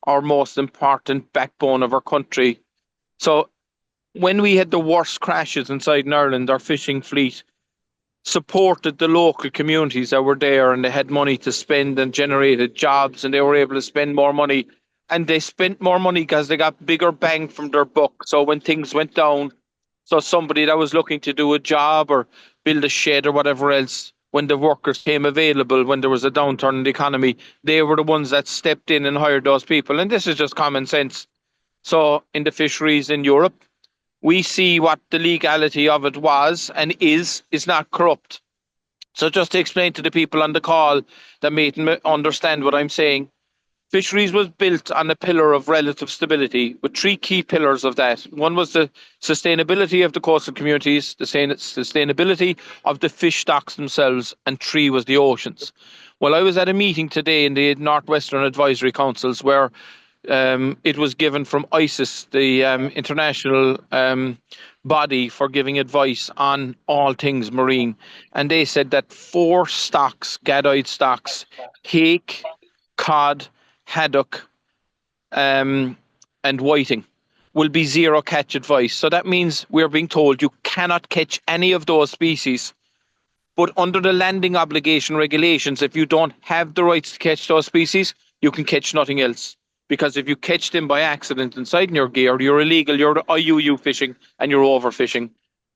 [SPEAKER 5] our most important backbone of our country. So when we had the worst crashes inside in Ireland, our fishing fleet supported the local communities that were there, and they had money to spend and generated jobs, and they were able to spend more money. And they spent more money because they got bigger bang from their buck. So when things went down, so somebody that was looking to do a job or build a shed or whatever else, when the workers came available, when there was a downturn in the economy, they were the ones that stepped in and hired those people. And this is just common sense. So in the fisheries in Europe, we see what the legality of it was and is not corrupt. So just to explain to the people on the call that may understand what I'm saying, Fisheries was built on a pillar of relative stability with three key pillars of that. One was the sustainability of the coastal communities, the sustainability of the fish stocks themselves, and three was the oceans. Well, I was at a meeting today in the Northwestern Advisory Councils where it was given from ISIS, the international body for giving advice on all things marine. And they said that 4 stocks, gadite stocks, hake, cod, haddock, and whiting, will be zero catch advice. So that means we're being told you cannot catch any of those species. But under the landing obligation regulations, if you don't have the rights to catch those species, you can catch nothing else. Because if you catch them by accident inside in your gear, you're illegal, you're IUU fishing, and you're overfishing.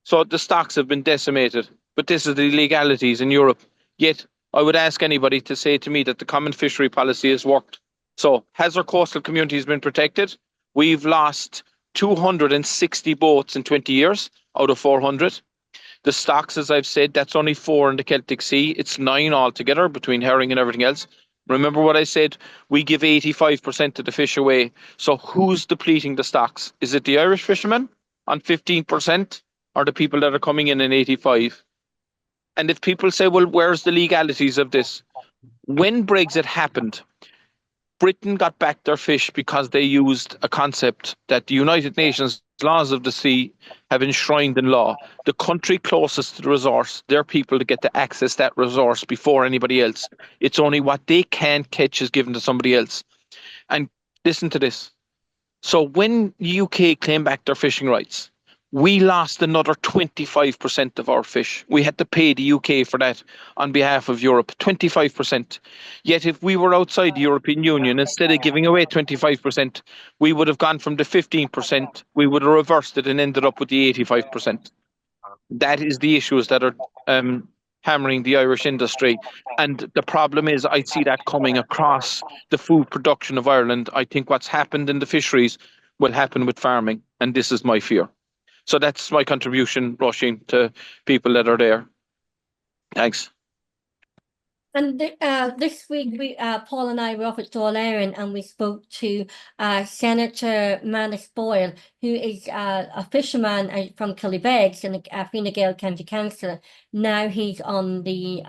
[SPEAKER 5] So the stocks have been decimated. But this is the legalities in Europe. Yet I would ask anybody to say to me that the common fishery policy has worked. So has our coastal communities been protected? We've lost 260 boats in 20 years out of 400. The stocks, as I've said, that's only 4 in the Celtic Sea. It's 9 altogether between herring and everything else. Remember what I said? We give 85% of the fish away. So who's depleting the stocks? Is it the Irish fishermen on 15% or the people that are coming in 85%? And if people say, well, where's the legalities of this? When Brexit happened, Britain got back their fish because they used a concept that the United Nations laws of the sea have enshrined in law. The country closest to the resource, their people to get to access that resource before anybody else. It's only what they can't catch is given to somebody else. And listen to this. So when the UK claimed back their fishing rights, we lost another 25% of our fish. We had to pay the UK for that on behalf of Europe, 25%. Yet if we were outside the European Union, instead of giving away 25%, we would have gone from the 15%, we would have reversed it and ended up with the 85%. That is the issues that are hammering the Irish industry. And the problem is I see that coming across the food production of Ireland. I think what's happened in the fisheries will happen with farming, and this is my fear. So that's my contribution, Roisin, to people that are there. Thanks.
[SPEAKER 1] And this week, Paul and I were up at Dáil Éireann and we spoke to Senator Manus Boyle, who is a fisherman from Killybegs and a Fine Gael County Councillor. Now he's on the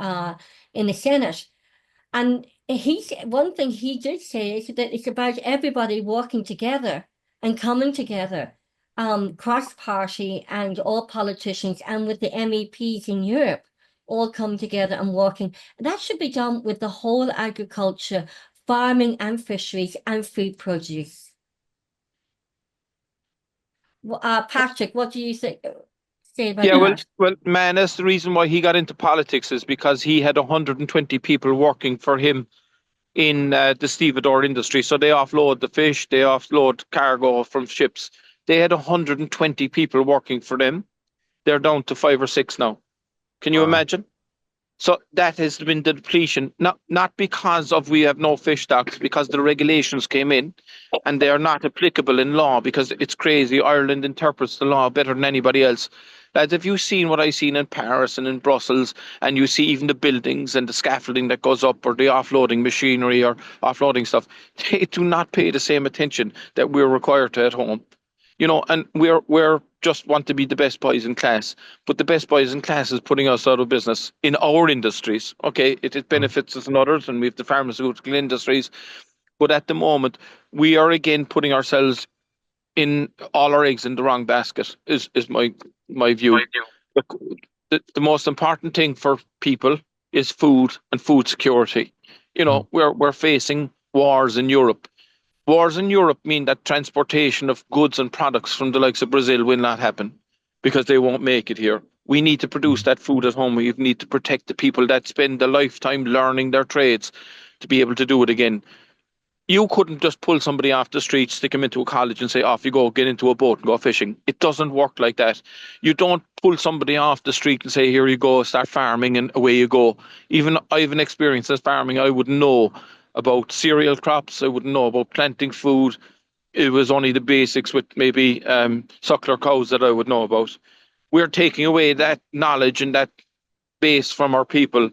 [SPEAKER 1] in the Senate. And one thing he did say is that it's about everybody working together and coming together, cross-party and all politicians and with the MEPs in Europe all come together and working. That should be done with the whole agriculture, farming and fisheries and food produce. Patrick, what do you say about
[SPEAKER 5] Yeah,
[SPEAKER 1] that?
[SPEAKER 5] well, Manus, the reason why he got into politics is because he had 120 people working for him in the stevedore industry. So they offload the fish, they offload cargo from ships. They had 120 people working for them. They're down to 5 or 6 now. Can you
[SPEAKER 2] Wow.
[SPEAKER 5] imagine? So that has been the depletion, not because of we have no fish stocks, because the regulations came in and they are not applicable in law because it's crazy. Ireland interprets the law better than anybody else. Lads, if you've seen what I've seen in Paris and in Brussels, and you see even the buildings and the scaffolding that goes up or the offloading machinery or offloading stuff, they do not pay the same attention that we're required to at home. You know, and we're just want to be the best boys in class, but the best boys in class is putting us out of business in our industries. Okay, it benefits us in others, and we have the pharmaceutical industries, but at the moment we are again putting ourselves in all our eggs in the wrong basket. Is my view. Look, the most important thing for people is food and food security. You know, we're facing wars in Europe. Wars in Europe mean that transportation of goods and products from the likes of Brazil will not happen because they won't make it here. We need to produce that food at home. We need to protect the people that spend a lifetime learning their trades to be able to do it again. You couldn't just pull somebody off the street, stick them into a college and say, off you go, get into a boat and go fishing. It doesn't work like that. You don't pull somebody off the street and say, here you go, start farming and away you go. Even I have an experience as farming. I wouldn't know about cereal crops. I wouldn't know about planting food. It was only the basics with maybe suckler cows that I would know about. We're taking away that knowledge and that base from our people,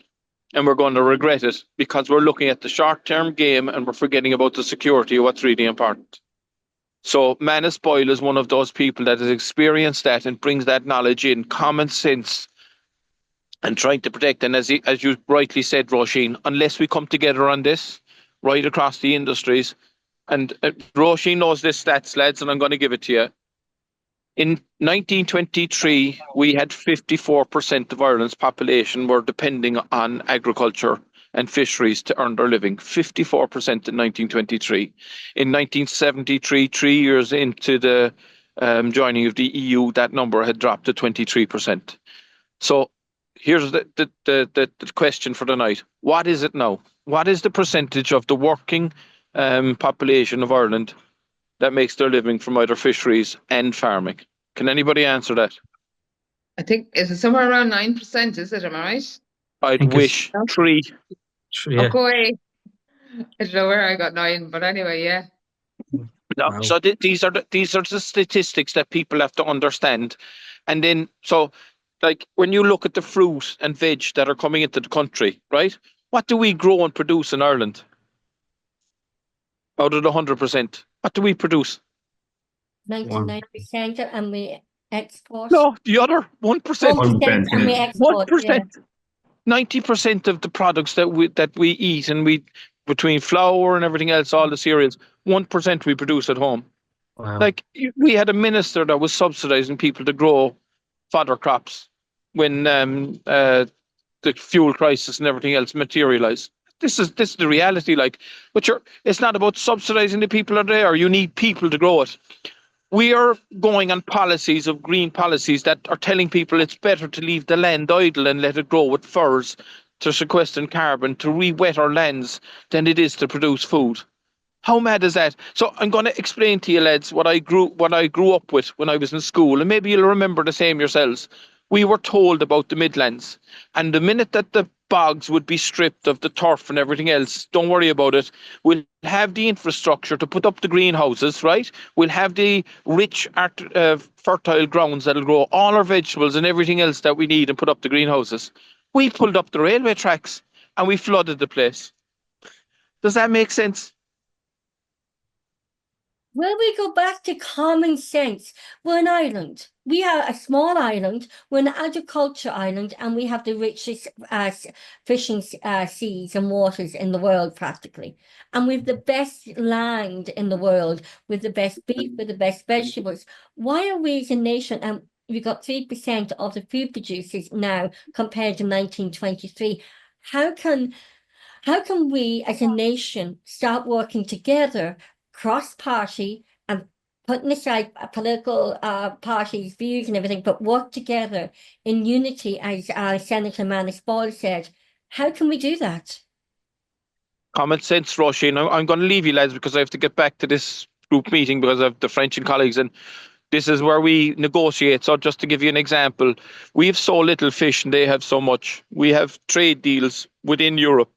[SPEAKER 5] and we're going to regret it because we're looking at the short-term game and we're forgetting about the security of what's really important. So Manus Boyle is one of those people that has experienced that and brings that knowledge in, common sense, and trying to protect. And as you rightly said, Roisin, unless we come together on this right across the industries, and Roisin knows this stats, lads, and I'm going to give it to you. In 1923, we had 54% of Ireland's population were depending on agriculture and fisheries to earn their living. 54% in 1923. In 1973, 3 years into the joining of the EU, that number had dropped to 23%. So here's the question for the night. What is it now? What is the percentage of the working population of Ireland that makes their living from either fisheries and farming? Can anybody answer that?
[SPEAKER 3] I think, is it somewhere around 9%, is it? Am I right?
[SPEAKER 5] I'd
[SPEAKER 2] think
[SPEAKER 5] wish
[SPEAKER 3] it's-
[SPEAKER 5] 3.
[SPEAKER 2] Yeah.
[SPEAKER 3] Okay. I don't know where I got 9, but anyway, yeah.
[SPEAKER 5] No,
[SPEAKER 2] Wow.
[SPEAKER 5] so these are the statistics that people have to understand. And then, so like when you look at the fruit and veg that are coming into the country, right? What do we grow and produce in Ireland? Out of the 100%, what do we produce?
[SPEAKER 1] 99%, and we export.
[SPEAKER 5] No, the other 1%.
[SPEAKER 1] 1% and we export.
[SPEAKER 5] 1%. 90% of the products that we eat, and we, between flour and everything else, all the cereals, 1% we produce at home.
[SPEAKER 2] Wow.
[SPEAKER 5] Like we had a minister that was subsidizing people to grow fodder crops when the fuel crisis and everything else materialized. This is the reality. Like, but it's not about subsidizing the people that are there. You need people to grow it. We are going on policies of green policies that are telling people it's better to leave the land idle and let it grow with firs to sequester carbon, to re-wet our lands, than it is to produce food. How mad is that? So I'm going to explain to you, lads, what I grew up with when I was in school, and maybe you'll remember the same yourselves. We were told about the Midlands, and the minute that the bogs would be stripped of the turf and everything else, don't worry about it. We'll have the infrastructure to put up the greenhouses, right? We'll have the rich, fertile grounds that'll grow all our vegetables and everything else that we need and put up the greenhouses. We pulled up the railway tracks and we flooded the place. Does that make sense?
[SPEAKER 1] Well, we go back to common sense. We're an island. We are a small island. We're an agriculture island, and we have the richest fishing seas and waters in the world, practically. And we've the best land in the world, with the best beef, with the best vegetables. Why are we as a nation, and we've got 3% of the food producers now compared to 1923? How can we as a nation start working together, cross-party, and putting aside political parties' views and everything, but work together in unity, as Senator Manis-Ball said. How can we do that?
[SPEAKER 5] Common sense, Roisin. I'm going to leave you, lads, because I have to get back to this group meeting because of the French and colleagues, and this is where we negotiate. So just to give you an example, we have so little fish and they have so much. We have trade deals within Europe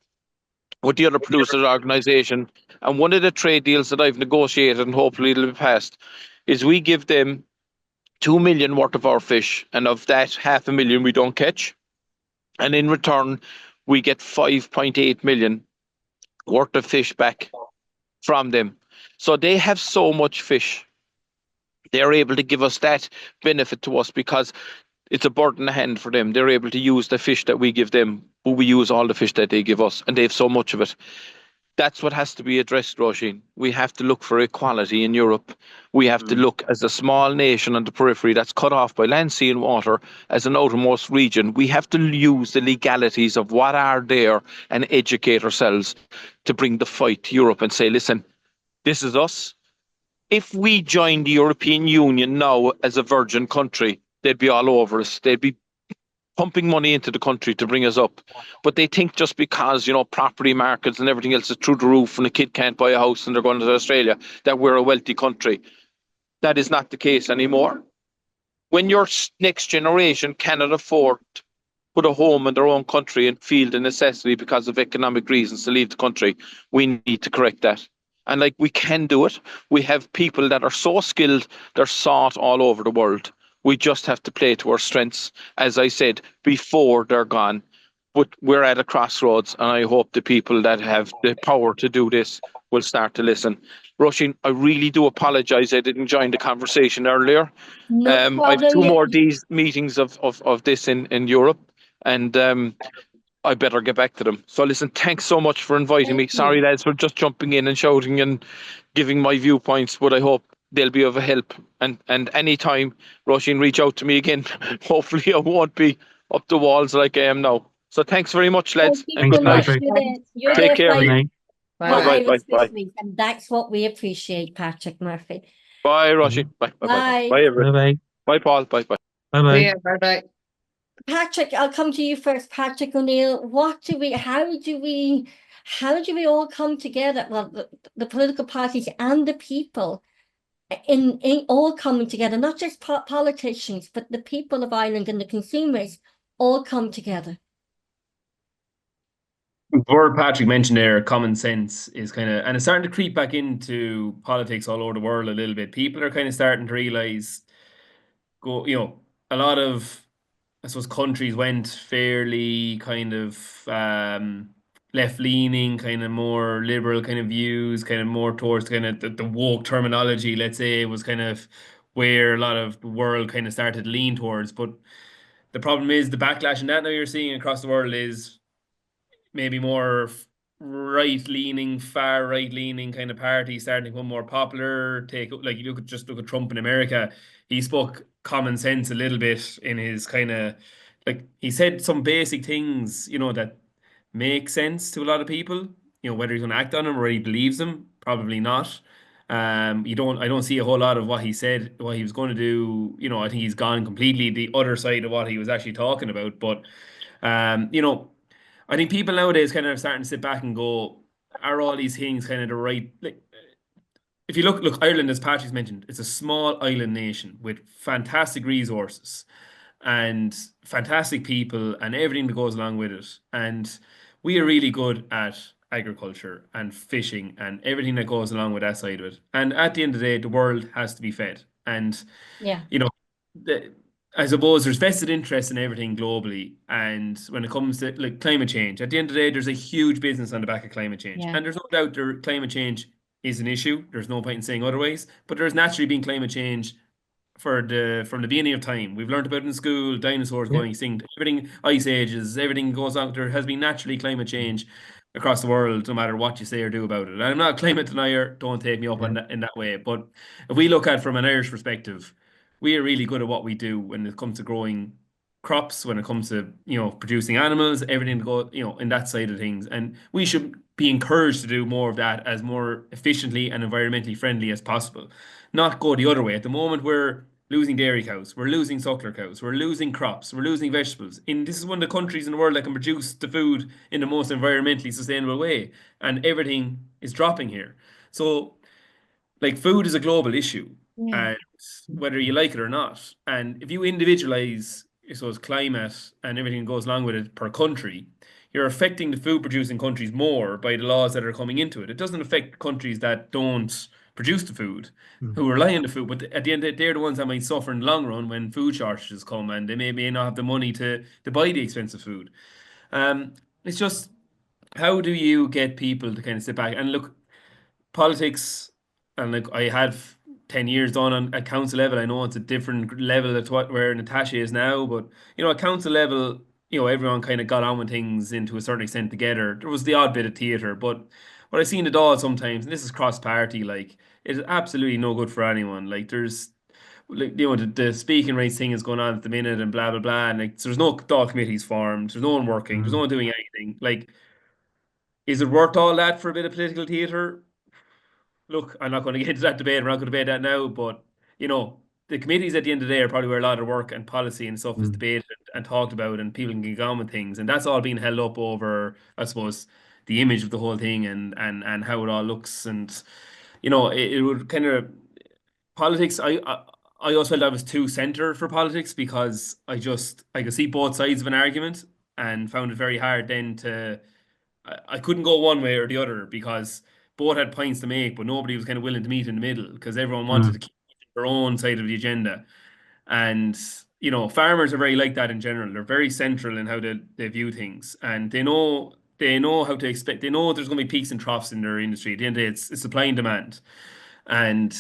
[SPEAKER 5] with the other producers organisation. And one of the trade deals that I've negotiated, and hopefully it'll be passed, is we give them 2 million worth of our fish, and of that 500,000 we don't catch. And in return, we get 5.8 million worth of fish back from them. So they have so much fish. They're able to give us that benefit to us because it's a bird in the hand for them. They're able to use the fish that we give them, but we use all the fish that they give us, and they have so much of it. That's what has to be addressed, Roisin. We have to look for equality in Europe. We have to look as a small nation on the periphery that's cut off by land, sea and water as an outermost region. We have to use the legalities of what are there and educate ourselves to bring the fight to Europe and say, listen, this is us. If we join the European Union now as a virgin country, they'd be all over us. They'd be pumping money into the country to bring us up. But they think just because, property markets and everything else is through the roof and a kid can't buy a house and they're going to Australia, that we're a wealthy country. That is not the case anymore. When your next generation cannot afford to put a home in their own country and feel the necessity because of economic reasons to leave the country, we need to correct that. And we can do it. We have people that are so skilled, they're sought all over the world. We just have to play to our strengths, as I said, before they're gone. But we're at a crossroads, and I hope the people that have the power to do this will start to listen. Roisin, I really do apologise. I didn't join the conversation earlier.
[SPEAKER 1] No
[SPEAKER 5] I have
[SPEAKER 1] problem.
[SPEAKER 5] two more these meetings of this in Europe, and I better get back to them. So listen, thanks so much for inviting me.
[SPEAKER 1] Thank you.
[SPEAKER 5] Sorry, lads, for just jumping in and shouting and giving my viewpoints, but I hope they'll be of a help. And anytime, Roisin, reach out to me again. Hopefully I won't be up the walls like I am now. So thanks very much, lads.
[SPEAKER 1] Thank you
[SPEAKER 5] And
[SPEAKER 2] Thanks,
[SPEAKER 1] so
[SPEAKER 5] good
[SPEAKER 1] much.
[SPEAKER 5] night.
[SPEAKER 2] Patrick.
[SPEAKER 1] You're
[SPEAKER 5] Take
[SPEAKER 1] there
[SPEAKER 5] care.
[SPEAKER 1] for
[SPEAKER 2] Good night.
[SPEAKER 3] Bye.
[SPEAKER 5] Bye,
[SPEAKER 1] Irish
[SPEAKER 5] bye.
[SPEAKER 1] Fisheries, and that's what we appreciate, Patrick Murphy.
[SPEAKER 5] Bye, Roisin. Bye.
[SPEAKER 1] Bye.
[SPEAKER 5] Bye, everyone.
[SPEAKER 2] Bye-bye.
[SPEAKER 5] Bye, Paul. Bye.
[SPEAKER 2] Bye-bye.
[SPEAKER 3] See ya. Bye-bye.
[SPEAKER 1] Patrick, I'll come to you first. Patrick O'Neill, how do we all come together? Well, the political parties and the people in all coming together, not just politicians, but the people of Ireland and the consumers all come together.
[SPEAKER 4] Word Patrick mentioned there, common sense is and it's starting to creep back into politics all over the world a little bit. People are kind of starting to realize, a lot of, I suppose, countries went fairly kind of left-leaning, kind of more liberal kind of views, kind of more towards kind of the woke terminology, let's say, was kind of where a lot of the world kind of started to lean towards. But the problem is the backlash and that now you're seeing across the world is maybe more right-leaning, far right-leaning kind of parties starting to become more popular. You look at Trump in America. He spoke common sense a little bit in his kind of he said some basic things, that make sense to a lot of people. Whether he's going to act on them or he believes them, probably not. I don't see a whole lot of what he said, what he was going to do. I think he's gone completely the other side of what he was actually talking about. But I think people nowadays kind of starting to sit back and go, are all these things kind of the right? If you look, Ireland, as Patrick's mentioned, it's a small island nation with fantastic resources and fantastic people and everything that goes along with it. And we are really good at agriculture and fishing and everything that goes along with that side of it. And at the end of the day, the world has to be fed. And,
[SPEAKER 1] Yeah.
[SPEAKER 4] I suppose there's vested interest in everything globally. And when it comes to climate change, at the end of the day, there's a huge business on the back of climate change.
[SPEAKER 1] Yeah.
[SPEAKER 4] And there's no doubt climate change is an issue. There's no point in saying otherwise. But there's naturally been climate change from the beginning of time. We've learned about it in school, dinosaurs going extinct, everything, ice ages, everything goes on. There has been naturally climate change across the world, no matter what you say or do about it. And I'm not a climate denier, don't take me up on that in that way. But if we look at it from an Irish perspective, we are really good at what we do when it comes to growing crops, when it comes to producing animals, everything to go in that side of things. And we should be encouraged to do more of that as more efficiently and environmentally friendly as possible. Not go the other way. At the moment, we're losing dairy cows, we're losing suckler cows, we're losing crops, we're losing vegetables. This is one of the countries in the world that can produce the food in the most environmentally sustainable way, and everything is dropping here. So, like, food is a global issue,
[SPEAKER 1] Yeah.
[SPEAKER 4] and whether you like it or not, and if you individualize, I suppose, climate and everything that goes along with it per country, you're affecting the food producing countries more by the laws that are coming into it. It doesn't affect countries that don't produce the food, who rely on the food, but at the end of it, they're the ones that might suffer in the long run when food shortages come, and they may not have the money to buy the expensive food. It's just, how do you get people to kind of sit back and look? Politics, and like, I have 10 years done at council level. I know it's a different level at where Natasha is now, but at council level, everyone kind of got on with things into a certain extent together. There was the odd bit of theatre, but what I see in the Dáil sometimes, and this is cross party, like, it is absolutely no good for anyone. Like, there's, like, the speaking rights thing is going on at the minute, and blah blah blah, and like, so there's no Dáil committees formed, there's no one working, there's no one doing anything. Like, is it worth all that for a bit of political theatre? Look, I'm not going to get into that debate. We're not going to debate that now, but the committees at the end of the day are probably where a lot of work and policy and stuff is debated and talked about, and people can get on with things, and that's all being held up over, I suppose, the image of the whole thing, and how it all looks, and it would kind of, politics. I also felt I was too centered for politics, because I could see both sides of an argument, and found it very hard then to. I couldn't go one way or the other, because both had points to make, but nobody was kind of willing to meet in the middle, because everyone wanted to keep their own side of the agenda. And farmers are very like that in general. They're very central in how they view things, and they know how to expect. They know there's going to be peaks and troughs in their industry. At the end of the day, it's supply and demand, and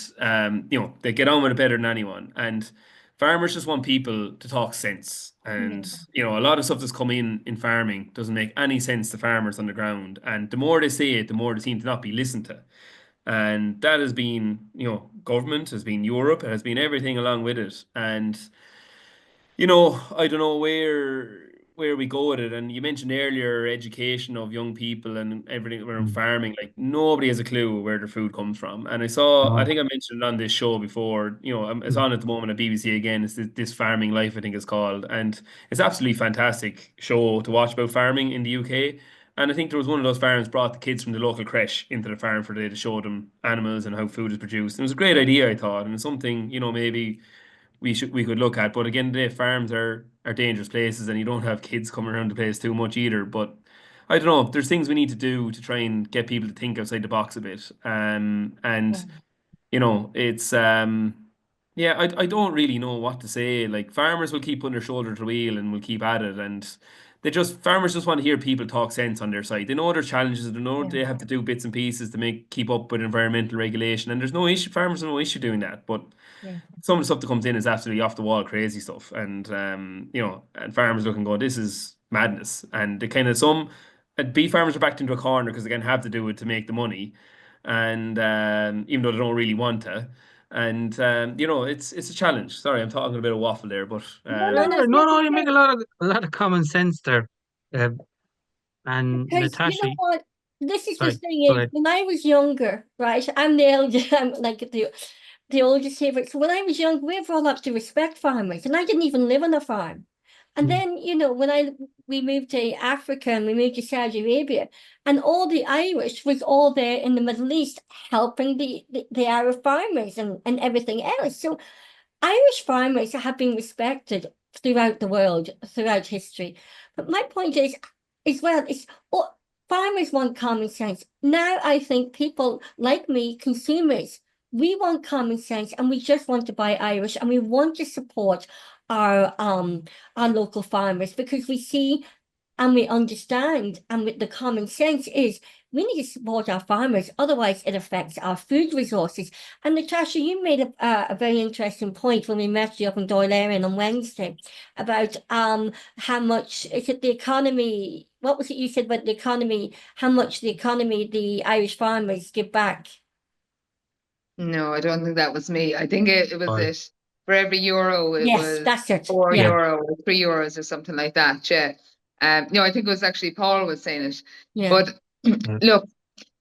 [SPEAKER 4] they get on with it better than anyone. And farmers just want people to talk sense. And a lot of stuff that's coming in farming doesn't make any sense to farmers on the ground. And the more they say it, the more they seem to not be listened to. And that has been, government, has been Europe, it has been everything along with it. And I don't know where we go with it. And you mentioned earlier education of young people and everything around farming. Like, nobody has a clue where their food comes from. And I think I mentioned it on this show before. It's on at the moment at BBC again. It's this Farming Life, I think it's called, and it's absolutely fantastic show to watch about farming in the UK. And I think there was one of those farms brought the kids from the local creche into the farm for the day to show them animals and how food is produced. And it was a great idea, I thought, and it's something maybe we could look at. But again, the farms are dangerous places, and you don't have kids coming around the place too much either. But I don't know. There's things we need to do to try and get people to think outside the box a bit. And it's yeah, I don't really know what to say. Like, farmers will keep putting their shoulder to the wheel and will keep at it, and farmers just want to hear people talk sense on their side. They know there's challenges, they know they have to do bits and pieces to keep up with environmental regulation, and there's no issue. Farmers have no issue doing that, but some of the stuff that comes in is absolutely off the wall crazy stuff, and and farmers look and go, this is madness. And they kind of, some beef farmers are backed into a corner because they can have to do it to make the money, and even though they don't really want to. And it's a challenge. Sorry, I'm talking a bit of waffle there, but
[SPEAKER 2] No, you make a lot of common sense there. And
[SPEAKER 1] Because
[SPEAKER 2] Natasha,
[SPEAKER 1] what? This is the
[SPEAKER 2] sorry,
[SPEAKER 1] thing
[SPEAKER 2] go
[SPEAKER 1] is,
[SPEAKER 2] ahead.
[SPEAKER 1] when I was younger, right? I'm the eldest, I'm like the oldest here. But so when I was young, we were brought up to respect farmers, and I didn't even live on a farm. And then, when we moved to Africa and we moved to Saudi Arabia, and all the Irish was all there in the Middle East helping the Arab farmers and everything else. So Irish farmers have been respected throughout the world, throughout history. But my point is, as well, farmers want common sense. Now I think people like me, consumers, we want common sense, and we just want to buy Irish, and we want to support our local farmers, because we see and we understand, and with the common sense is, we need to support our farmers, otherwise it affects our food resources. And Natasha, you made a very interesting point when we met you up in Dáil on Wednesday about how much is it the economy, what was it you said about the economy, how much the Irish farmers give back?
[SPEAKER 3] No, I don't think that was me. I think it was
[SPEAKER 2] Sorry.
[SPEAKER 3] it for every euro it
[SPEAKER 1] Yes,
[SPEAKER 3] was
[SPEAKER 1] that's it.
[SPEAKER 3] €4
[SPEAKER 1] Yeah.
[SPEAKER 3] or €3 or something like that. Yeah. No, I think it was actually Paul was saying it.
[SPEAKER 1] Yeah.
[SPEAKER 3] But Look,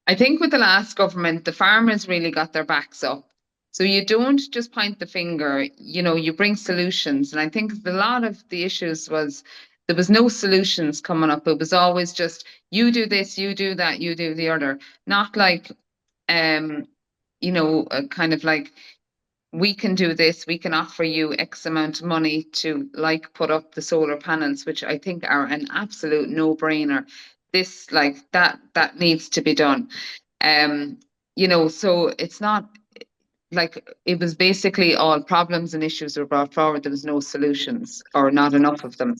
[SPEAKER 3] I think with the last government, the farmers really got their backs up. So you don't just point the finger, you bring solutions. And I think a lot of the issues was there was no solutions coming up. It was always just, you do this, you do that, you do the other. Not like, kind of like, we can do this, we can offer you X amount of money to put up the solar panels, which I think are an absolute no-brainer. This that needs to be done. So it's not like it was basically all problems and issues were brought forward. There was no solutions or not enough of them.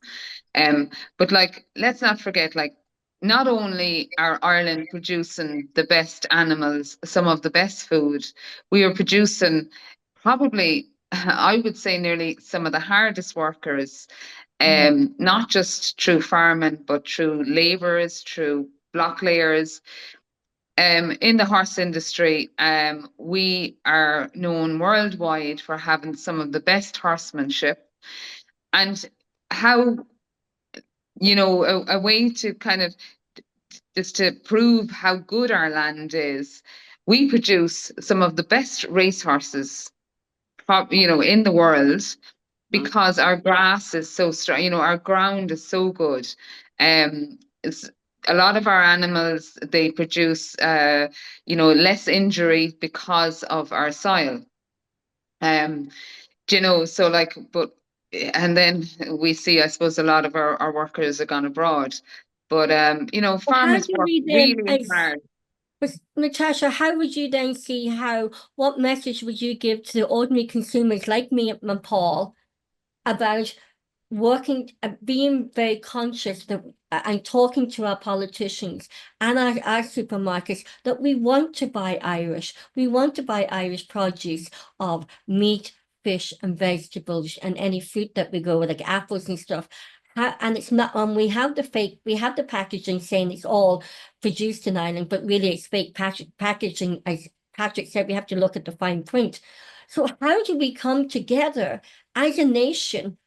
[SPEAKER 3] But let's not forget, not only are Ireland producing the best animals, some of the best food, we are producing probably, I would say, nearly some of the hardest workers, not just through farming, but through labourers, through block layers. In the horse industry, we are known worldwide for having some of the best horsemanship, and how, a way to kind of just to prove how good our land is, we produce some of the best racehorses, in the world, because our grass is so strong, our ground is so good. It's, a lot of our animals, they produce, less injury because of our soil. So and then we see, I suppose, a lot of our workers are gone abroad. But, farmers work really hard.
[SPEAKER 1] But Natasha, how would you then see what message would you give to ordinary consumers like me and Paul about working, being very conscious that, and talking to our politicians and our supermarkets that we want to buy Irish. We want to buy Irish produce of meat, fish and vegetables and any fruit that we grow, like apples and stuff. And it's not, we have the packaging saying it's all produced in Ireland, but really it's fake packaging. As Patrick said, we have to look at the fine print. So how do we come together as a nation,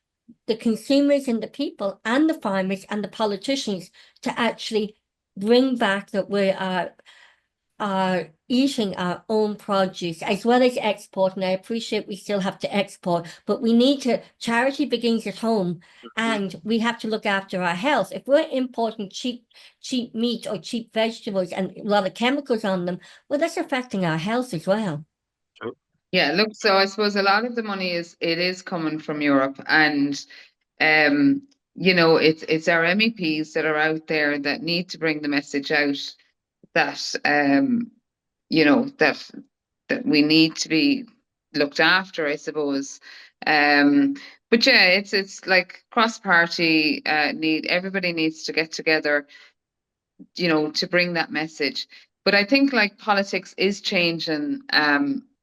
[SPEAKER 1] the consumers and the people and the farmers and the politicians, to actually bring back that we are eating our own produce as well as export? And I appreciate we still have to export, but we need to, charity begins at home, and we have to look after our health. If we're importing cheap meat or cheap vegetables and a lot of chemicals on them, well, that's affecting our health as well.
[SPEAKER 3] Yeah, look, so I suppose a lot of the money is coming from Europe, and it's our MEPs that are out there that need to bring the message out that that we need to be looked after, I suppose. But yeah, it's like cross-party everybody needs to get together, to bring that message. But I think politics is changing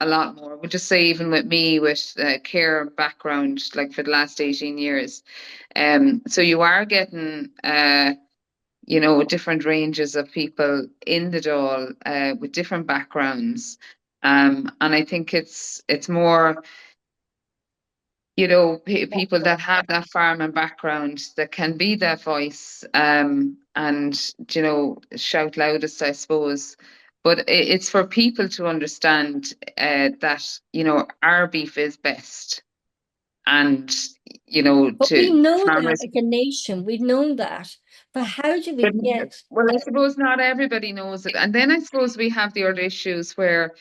[SPEAKER 3] a lot more. We'll just say, even with me, with care background, for the last 18 years. So you are getting, different ranges of people in the Dáil with different backgrounds. And I think it's more, people that have that farming background that can be that voice, and, shout loudest, I suppose. But it's for people to understand that, our beef is best. And,
[SPEAKER 1] But we know
[SPEAKER 3] farmers,
[SPEAKER 1] that as a nation, we know that. But how do we get?
[SPEAKER 3] Well, I suppose not everybody knows it. And then I suppose we have the other issues where,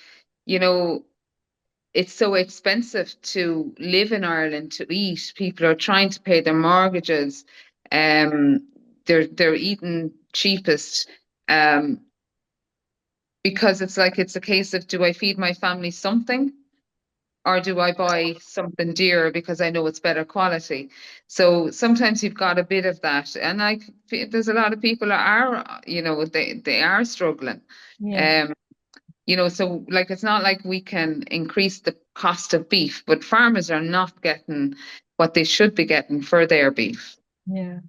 [SPEAKER 3] it's so expensive to live in Ireland, to eat. People are trying to pay their mortgages. They're eating cheapest. Because it's a case of, do I feed my family something, or do I buy something dearer because I know it's better quality? So sometimes you've got a bit of that, and there's a lot of people that are, they are struggling.
[SPEAKER 1] Yeah.
[SPEAKER 3] So it's not like we can increase the cost of beef, but farmers are not getting what they should be getting for their beef.
[SPEAKER 1] Yeah.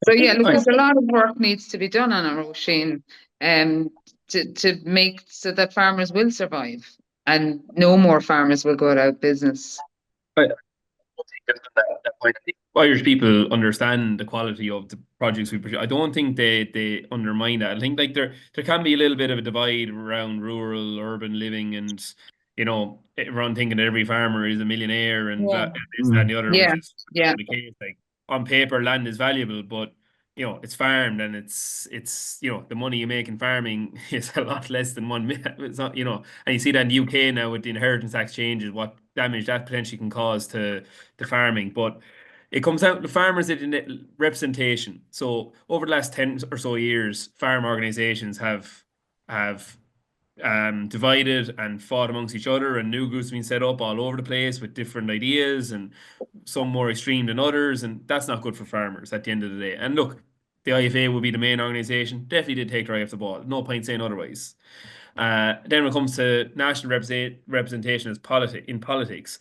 [SPEAKER 3] So yeah, look, there's a lot of work needs to be done on our Roisin, to make so that farmers will survive and no more farmers will go out of business.
[SPEAKER 4] Right. That point, I think Irish people understand the quality of the produce we produce. I don't think they undermine that. I think like there can be a little bit of a divide around rural, urban living, and everyone thinking that every farmer is a millionaire and
[SPEAKER 1] Yeah.
[SPEAKER 4] this, that, and the other, which
[SPEAKER 3] Yeah,
[SPEAKER 4] is
[SPEAKER 3] yeah.
[SPEAKER 4] the case. Like on paper, land is valuable, but it's farmed and it's the money you make in farming is a lot less than it's not, and you see that in the UK now with the inheritance tax changes, what damage that potentially can cause to farming. But it comes out the farmers in representation. So over the last 10 or so years, farm organizations have divided and fought amongst each other, and new groups have been set up all over the place with different ideas, and some more extreme than others, and that's not good for farmers at the end of the day. And look, the IFA will be the main organization. Definitely did take their eye off the ball. No point saying otherwise. Then when it comes to national representation in politics,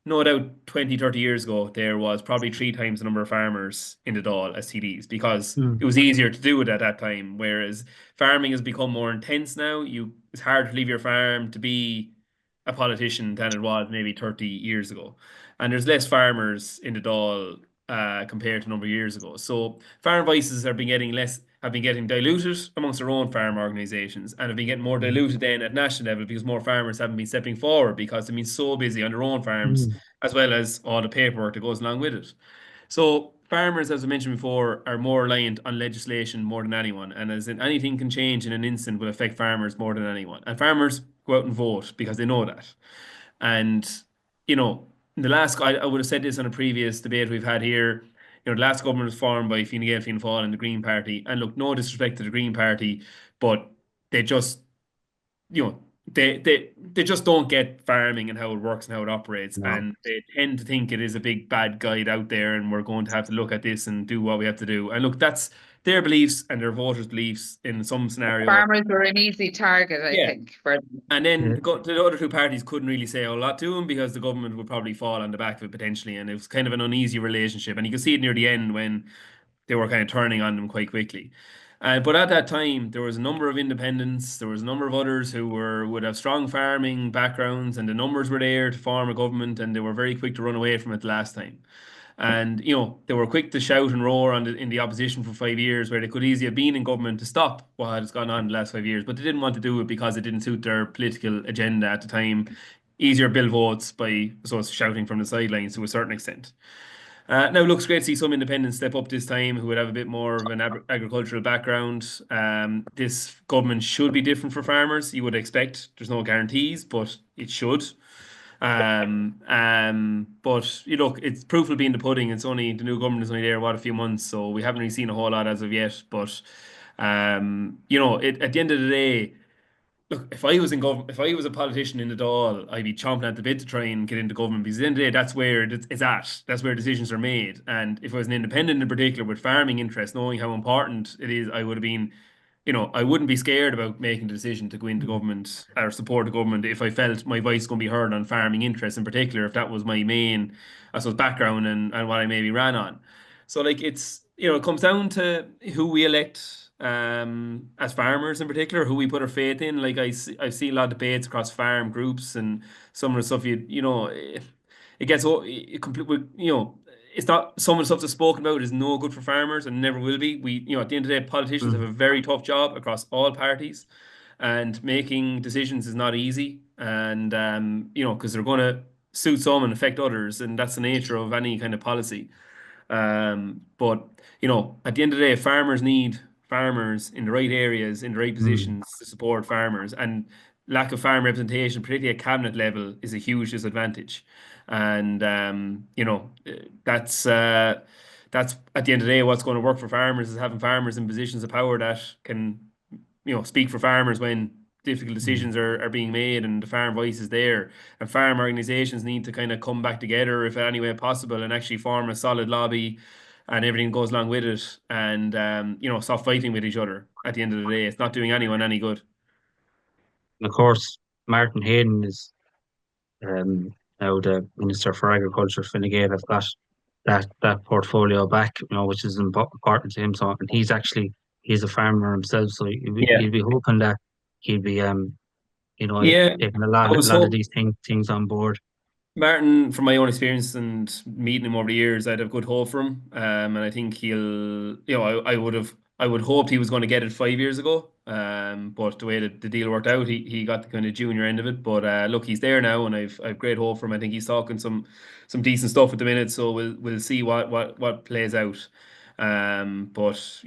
[SPEAKER 4] no doubt 20, 30 years ago, there was probably 3 times the number of farmers in the Dáil as TDs because it was easier to do it at that time. Whereas farming has become more intense now. It's hard to leave your farm to be a politician than it was maybe 30 years ago. And there's less farmers in the Dáil compared to a number of years ago. So farm voices have been getting diluted amongst their own farm organisations and have been getting more diluted then at national level because more farmers haven't been stepping forward because they've been so busy on their own farms as well as all the paperwork that goes along with it. So farmers, as I mentioned before, are more reliant on legislation more than anyone. And as in anything can change in an instant will affect farmers more than anyone. And farmers go out and vote because they know that. And, in the last, I would have said this on a previous debate we've had here, the last government was formed by Fine Gael, Fianna Fáil and the Green Party. And look, no disrespect to the Green Party, but they just, they just don't get farming and how it works and how it operates.
[SPEAKER 2] No.
[SPEAKER 4] And they tend to think it is a big bad guide out there and we're going to have to look at this and do what we have to do. And look, that's their beliefs and their voters' beliefs in some scenario.
[SPEAKER 3] Farmers are an easy target, I think.
[SPEAKER 4] And then the other two parties couldn't really say a lot to him because the government would probably fall on the back of it potentially. And it was kind of an uneasy relationship. And you can see it near the end when they were kind of turning on them quite quickly. But at that time, there was a number of independents, there was a number of others who would have strong farming backgrounds, and the numbers were there to form a government, and they were very quick to run away from it the last time. And they were quick to shout and roar in the opposition for 5 years, where they could easily have been in government to stop what has gone on in the last 5 years, but they didn't want to do it because it didn't suit their political agenda at the time. Easier build votes by shouting from the sidelines to a certain extent. Now, it looks great to see some independents step up this time who would have a bit more of an agricultural background. This government should be different for farmers. You would expect. There's no guarantees, but it should. But look, it's proof will be in the pudding. The new government is only there a few months, so we haven't really seen a whole lot as of yet. But at the end of the day, look, if I was a politician in the Dáil, I'd be chomping at the bit to try and get into government because at the end of the day, that's where it's at. That's where decisions are made. And if I was an independent in particular with farming interest, knowing how important it is, I would have been, I wouldn't be scared about making the decision to go into government or support the government if I felt my voice going to be heard on farming interests in particular, if that was my main, I suppose, background and what I maybe ran on. So like it comes down to who we elect as farmers in particular, who we put our faith in. Like I've seen a lot of debates across farm groups and some of the stuff it gets it's not some of the stuff that's spoken about is no good for farmers and never will be. We at the end of the day, politicians have a very tough job across all parties, and making decisions is not easy. And because they're going to suit some and affect others, and that's the nature of any kind of policy. But at the end of the day, farmers need farmers in the right areas, in the right positions to support farmers, and lack of farm representation, particularly at cabinet level, is a huge disadvantage. And that's at the end of the day what's going to work for farmers is having farmers in positions of power that can speak for farmers when difficult decisions are being made and the farm voice is there. And farm organizations need to kind of come back together if any way possible and actually form a solid lobby and everything goes along with it, and stop fighting with each other. At the end of the day, it's not doing anyone any good.
[SPEAKER 2] Of course, Martin Hayden is now the Minister for Agriculture. Fine Gael have got that portfolio back, which is important to him. So, and he's a farmer himself, so you'd be hoping that he'd be taking a lot of these things on board.
[SPEAKER 4] Martin, from my own experience and meeting him over the years, I'd have good hope for him. And I think I would hope he was going to get it 5 years ago. But the way that the deal worked out, he got the kind of junior end of it. But look, he's there now, and I've great hope for him. I think he's talking some decent stuff at the minute, so we'll see what plays out. But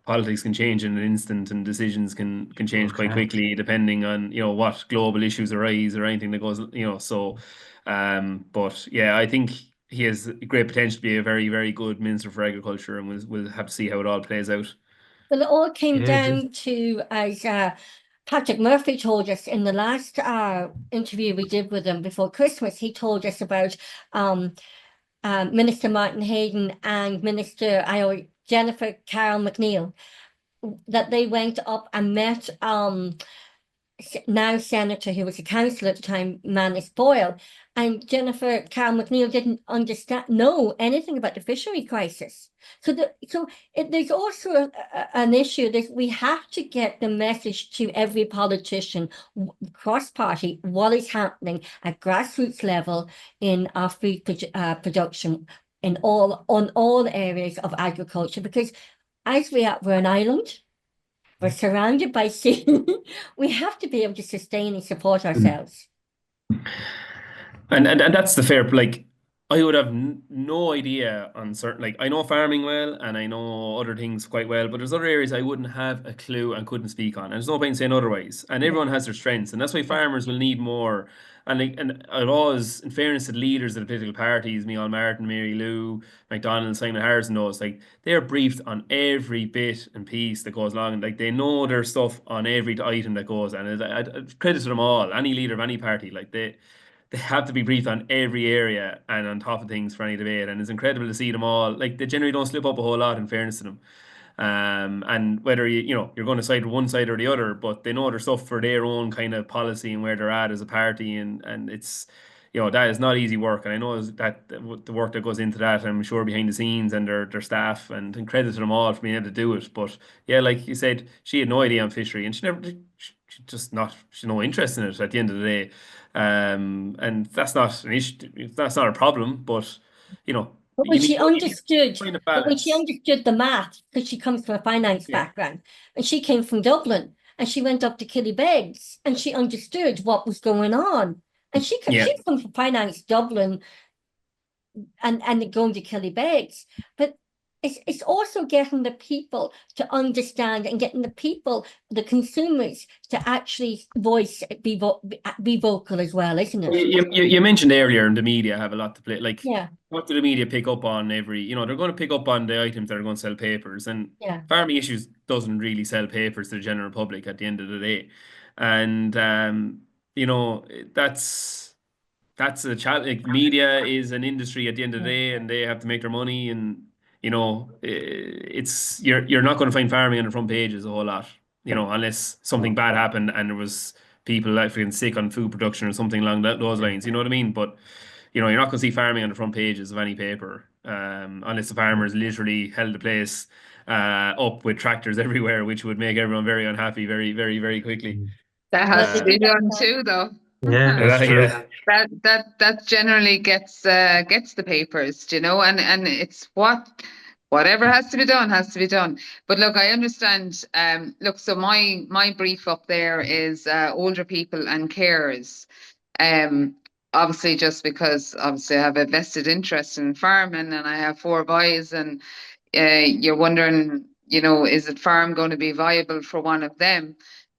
[SPEAKER 4] politics can change in an instant, and decisions can change quite
[SPEAKER 2] Okay.
[SPEAKER 4] quickly depending on what global issues arise or anything that goes. So. But yeah, I think he has great potential to be a very, very good Minister for Agriculture, and we'll have to see how it all plays out.
[SPEAKER 1] Well, it all came
[SPEAKER 2] Yeah,
[SPEAKER 1] down to, as Patrick Murphy told us in the last interview we did with him before Christmas, he told us about Minister Martin Hayden and Minister Jennifer Carroll McNeill, that they went up and met now Senator, who was a councillor at the time, Manus Boyle, and Jennifer Carroll McNeill didn't know anything about the fishery crisis. So there's also an issue that we have to get the message to every politician, cross-party, what is happening at grassroots level in our food production on all areas of agriculture, because as we're an island, we're surrounded by sea. We have to be able to sustain and support ourselves.
[SPEAKER 4] And that's the fair. Like, I would have no idea on certain. Like, I know farming well, and I know other things quite well, but there's other areas I wouldn't have a clue and couldn't speak on. And there's no point in saying otherwise. And everyone has their strengths, and that's why farmers will need more. And I'd always, in fairness to the leaders of the political parties, Micheál Martin, Mary Lou, McDonald, Simon Harris, and those, like, they're briefed on every bit and piece that goes along, and like they know their stuff on every item that goes. And I'd credit to them all. Any leader of any party, like they have to be briefed on every area and on top of things for any debate. And it's incredible to see them all. Like, they generally don't slip up a whole lot, in fairness to them. And whether you're going to side with one side or the other, but they know their stuff for their own kind of policy and where they're at as a party. And it's, that is not easy work. And I know that the work that goes into that, I'm sure, behind the scenes, and their staff, and credit to them all for being able to do it. But yeah, like you said, she had no idea on fishery, and she just not, she's no interest in it at the end of the day. And that's not an issue. That's not a problem, but
[SPEAKER 1] But when she understood,
[SPEAKER 4] find a
[SPEAKER 1] but when she
[SPEAKER 4] balance.
[SPEAKER 1] understood the math, because she comes from a finance
[SPEAKER 4] Yeah.
[SPEAKER 1] background, and she came from Dublin, and she went up to Killybegs, and she understood what was going on. And she's come from finance Dublin, and going to Killybegs. But it's also getting the people to understand, and getting the people, the consumers, to actually be vocal as well, isn't it?
[SPEAKER 4] You mentioned earlier, and the media have a lot to play. Like,
[SPEAKER 1] Yeah,
[SPEAKER 4] what do the media pick up on every? They're going to pick up on the items that are going to sell papers, and
[SPEAKER 1] yeah.
[SPEAKER 4] farming issues doesn't really sell papers to the general public at the end of the day. And that's a challenge. Like, media is an industry at the end of the day, and they have to make their money. And it's you're not going to find farming on the front pages a whole lot. Unless something bad happened and there was people like getting sick on food production or something along those lines. You know what I mean? But you're not going to see farming on the front pages of any paper, unless the farmers literally held the place up with tractors everywhere, which would make everyone very unhappy very, very, very quickly.
[SPEAKER 3] That has to be done too, though.
[SPEAKER 2] Yeah, that's true.
[SPEAKER 3] That generally gets the papers, and it's whatever has to be done has to be done. But look, I understand. Look, so my brief up there is older people and carers. Obviously, just because obviously I have a vested interest in farming, and I have 4 boys, and you're wondering, is it farm going to be viable for one of them?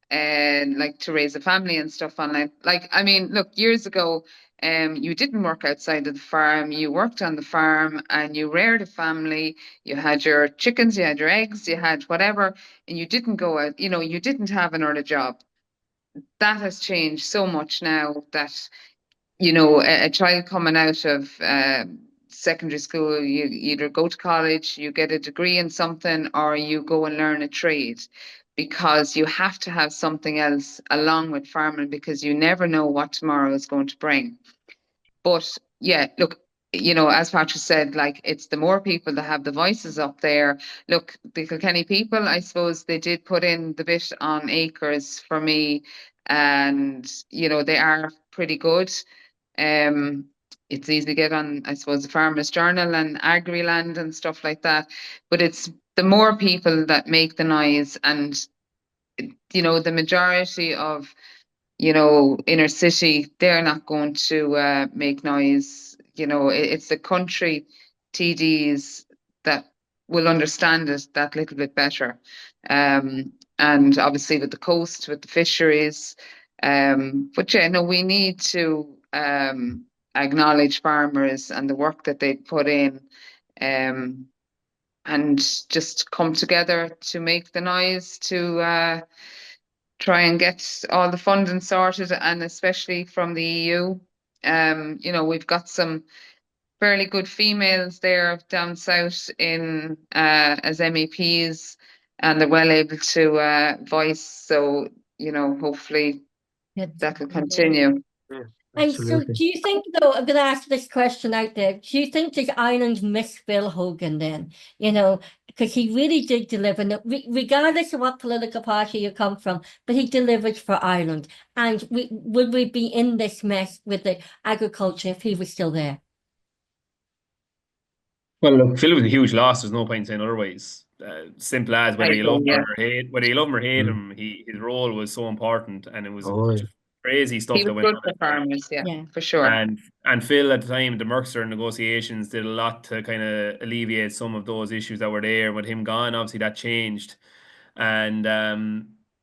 [SPEAKER 3] And like to raise a family and stuff on it. Like, I mean, look, years ago, you didn't work outside of the farm, you worked on the farm, and you reared a family, you had your chickens, you had your eggs, you had whatever, and you didn't go out, you didn't have another job. That has changed so much now that, a child coming out of secondary school, you either go to college, you get a degree in something, or you go and learn a trade, because you have to have something else along with farming, because you never know what tomorrow is going to bring. But yeah, look, as Patrick said, like, it's the more people that have the voices up there. Look, the Kilkenny people, I suppose they did put in the bit on acres for me, and they are pretty good. it's easy to get on, I suppose, the Farmers Journal and Agriland and stuff like that. But it's the more people that make the noise, and the majority of inner city, they're not going to make noise. It's the country TDs that will understand it that little bit better. And obviously with the coast, with the fisheries. But yeah, no, we need to acknowledge farmers and the work that they put in, and just come together to make the noise to try and get all the funding sorted, and especially from the EU. We've got some fairly good females there down south in as MEPs, and they're well able to voice. So, hopefully that will continue.
[SPEAKER 2] Yeah,
[SPEAKER 1] And so
[SPEAKER 2] absolutely.
[SPEAKER 1] do you think, though, I'm going to ask this question out there, do you think does Ireland miss Phil Hogan then? Because he really did deliver, regardless of what political party you come from, but he delivered for Ireland. And would we be in this mess with the agriculture if he was still there?
[SPEAKER 4] Well, look, Phil was a huge loss. There's no point in saying otherwise. Simple as
[SPEAKER 3] I agree, yeah.
[SPEAKER 4] whether you love him or hate
[SPEAKER 2] Mm.
[SPEAKER 4] him, his role was so important, and it was
[SPEAKER 2] Oh, yeah.
[SPEAKER 4] just crazy stuff
[SPEAKER 3] He
[SPEAKER 4] that
[SPEAKER 3] was
[SPEAKER 4] went
[SPEAKER 3] good
[SPEAKER 4] on.
[SPEAKER 3] for farmers, yeah,
[SPEAKER 1] Yeah.
[SPEAKER 3] for sure.
[SPEAKER 4] And Phil at the time, the Mercosur negotiations did a lot to kind of alleviate some of those issues that were there. With him gone, obviously that changed. And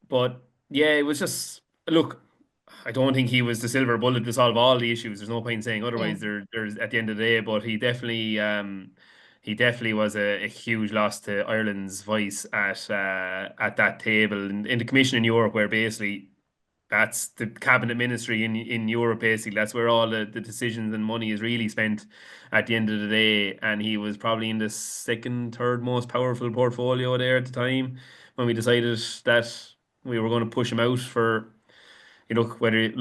[SPEAKER 4] but yeah, it was just, look, I don't think he was the silver bullet to solve all the issues. There's no point in saying otherwise. There's at the end of the day, but he definitely was a huge loss to Ireland's voice at that table in the Commission in Europe, where basically that's the cabinet ministry in Europe. Basically, that's where all the decisions and money is really spent at the end of the day. And he was probably in the second, third most powerful portfolio there at the time when we decided that we were going to push him out for, nobody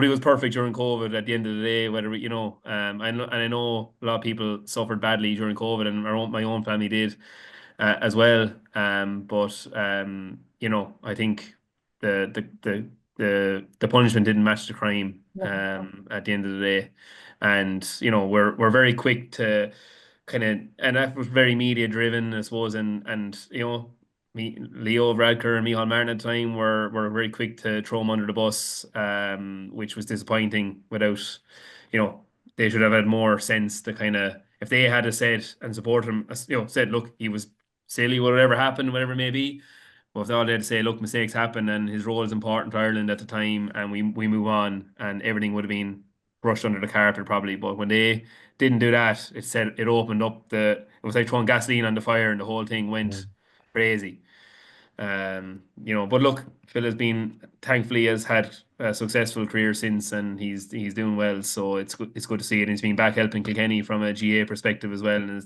[SPEAKER 4] was perfect during COVID at the end of the day, I know a lot of people suffered badly during COVID, and my own family did as well. But I think the punishment didn't match the crime at the end of the day. And we're very quick to and that was very media driven, I suppose, and Leo Varadkar and Micheál Martin at the time were very quick to throw him under the bus, which was disappointing. They should have had more sense to if they had said and supported him, said, look, he was silly, whatever happened, whatever it may be. But if they all had to say, look, mistakes happen and his role is important to Ireland at the time, and we move on, and everything would have been brushed under the carpet probably. But when they didn't do that, it opened up it was like throwing gasoline on the fire, and the whole thing went crazy. But look, Phil thankfully has had a successful career since, and he's doing well. So it's good to see it. And he's been back helping Kilkenny from a GA perspective as well. And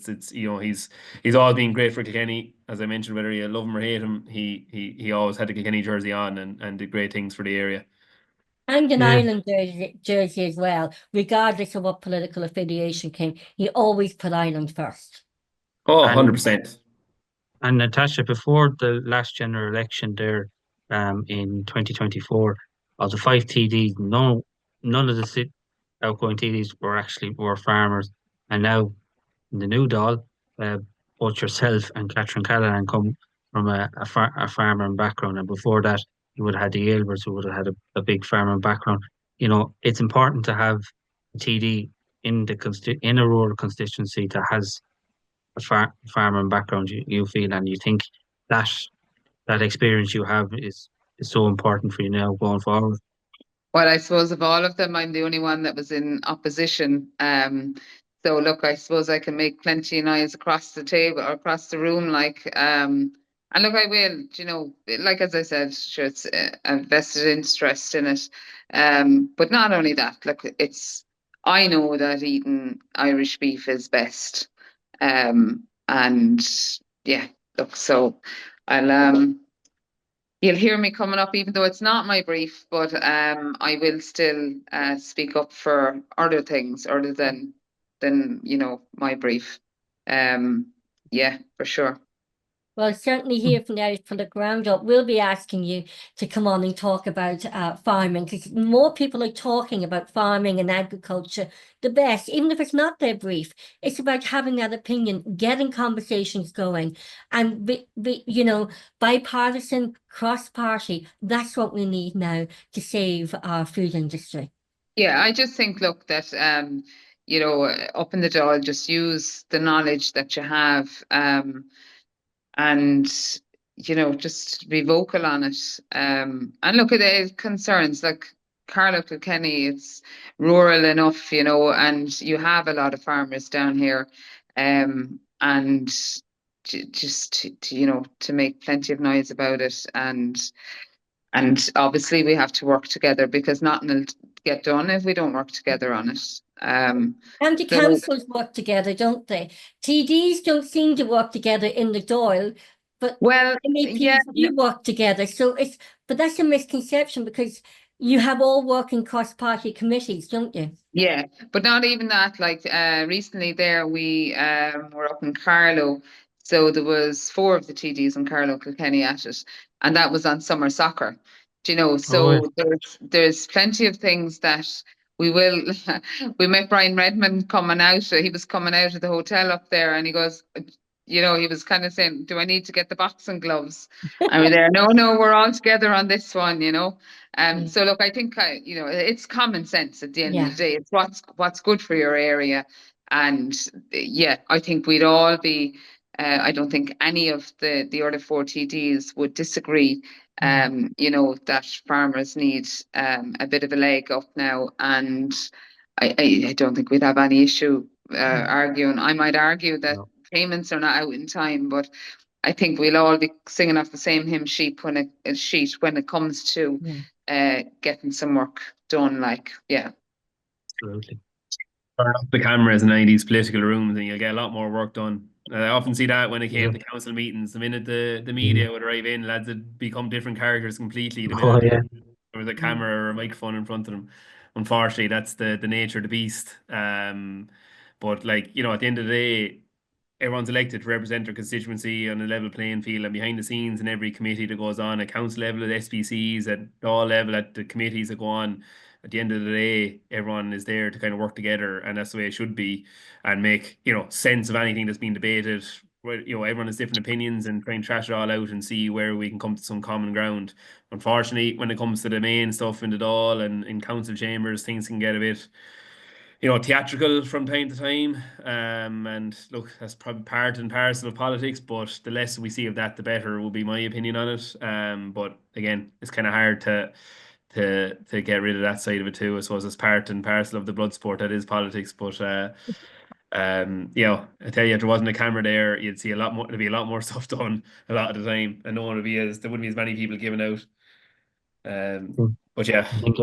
[SPEAKER 4] he's always been great for Kilkenny. As I mentioned, whether you love him or hate him, he always had the Kilkenny jersey on and did great things for the area.
[SPEAKER 1] And an
[SPEAKER 2] Yeah.
[SPEAKER 1] Ireland jersey as well, regardless of what political affiliation came. He always put Ireland first.
[SPEAKER 4] Oh,
[SPEAKER 2] And-
[SPEAKER 4] 100%.
[SPEAKER 2] And Natasha, before the last general election there, in 2024, of the 5 TDs, none of the outgoing TDs were farmers. And now in the new Dáil, both yourself and Catherine Callahan come from a farmer background, and before that, you would have had the Aylwards, who would have had a big farmer background. It's important to have a TD in in a rural constituency that has a farmer background. You feel, and you think that experience you have is so important for you now going forward.
[SPEAKER 3] Well, I suppose of all of them, I'm the only one that was in opposition. So look, I suppose I can make plenty of noise across the table or across the room, and look, I will, like as I said, sure, it's a vested interest in it. But not only that, look, I know that eating Irish beef is best. And yeah, look, so you'll hear me coming up, even though it's not my brief, but I will still speak up for other things other than my brief. Yeah, for sure.
[SPEAKER 1] Well, certainly here from the Irish Political Roundup, we'll be asking you to come on and talk about farming, because more people are talking about farming and agriculture, the best, even if it's not their brief. It's about having that opinion, getting conversations going, and bipartisan, cross-party. That's what we need now to save our food industry.
[SPEAKER 3] Yeah, I just think, look, that up in the Dáil, just use the knowledge that you have, and just be vocal on it. And look at the concerns, like Carlow, Kilkenny, it's rural enough, and you have a lot of farmers down here, and just to make plenty of noise about it, and obviously we have to work together, because nothing will get done if we don't work together on it.
[SPEAKER 1] And the councils work together, don't they? TDs don't seem to work together in the Dáil, but MEPs do work together. So but that's a misconception, because you have all working cross-party committees, don't you?
[SPEAKER 3] Yeah, but not even that. Like recently there, we were up in Carlow, so there was 4 of the TDs in Carlow, Kilkenny at it, and that was on summer soccer. So there's plenty of things that we will. We met Brian Redmond coming out. He was coming out of the hotel up there, and he goes, he was kind of saying, "Do I need to get the boxing gloves?" And we're there. No, we're all together on this one. So look, I think it's common sense at the end of the day. It's what's good for your area, and I think we'd all be. I don't think any of the other 4 TDs would disagree. That farmers need a bit of a leg up now, and I don't think we'd have any issue arguing. I might argue that payments are not out in time, but I think we'll all be singing off the same hymn sheet when it comes to getting some work done.
[SPEAKER 2] Absolutely.
[SPEAKER 4] Turn up the cameras in any of these political rooms, and you'll get a lot more work done. I often see that when it came to council meetings. The minute the media would arrive in, lads would become different characters completely. The minute there was a camera or a microphone in front of them. Unfortunately, that's the nature of the beast. But at the end of the day, everyone's elected to represent their constituency on a level playing field, and behind the scenes in every committee that goes on, at council level, at SPCs, at all level, at the committees that go on, at the end of the day, everyone is there to kind of work together, and that's the way it should be, and make sense of anything that's being debated. Everyone has different opinions, and try and trash it all out and see where we can come to some common ground. Unfortunately, when it comes to the main stuff in the Dáil and in council chambers, things can get a bit theatrical from time to time. And look, that's probably part and parcel of politics, but the less we see of that, the better, will be my opinion on it. But again, it's kind of hard to get rid of that side of it too. I suppose it's part and parcel of the blood sport that is politics. But I tell you, if there wasn't a camera there, you'd see a lot more. There'd be a lot more stuff done a lot of the time, and there wouldn't be as many people giving out. But yeah,
[SPEAKER 2] I think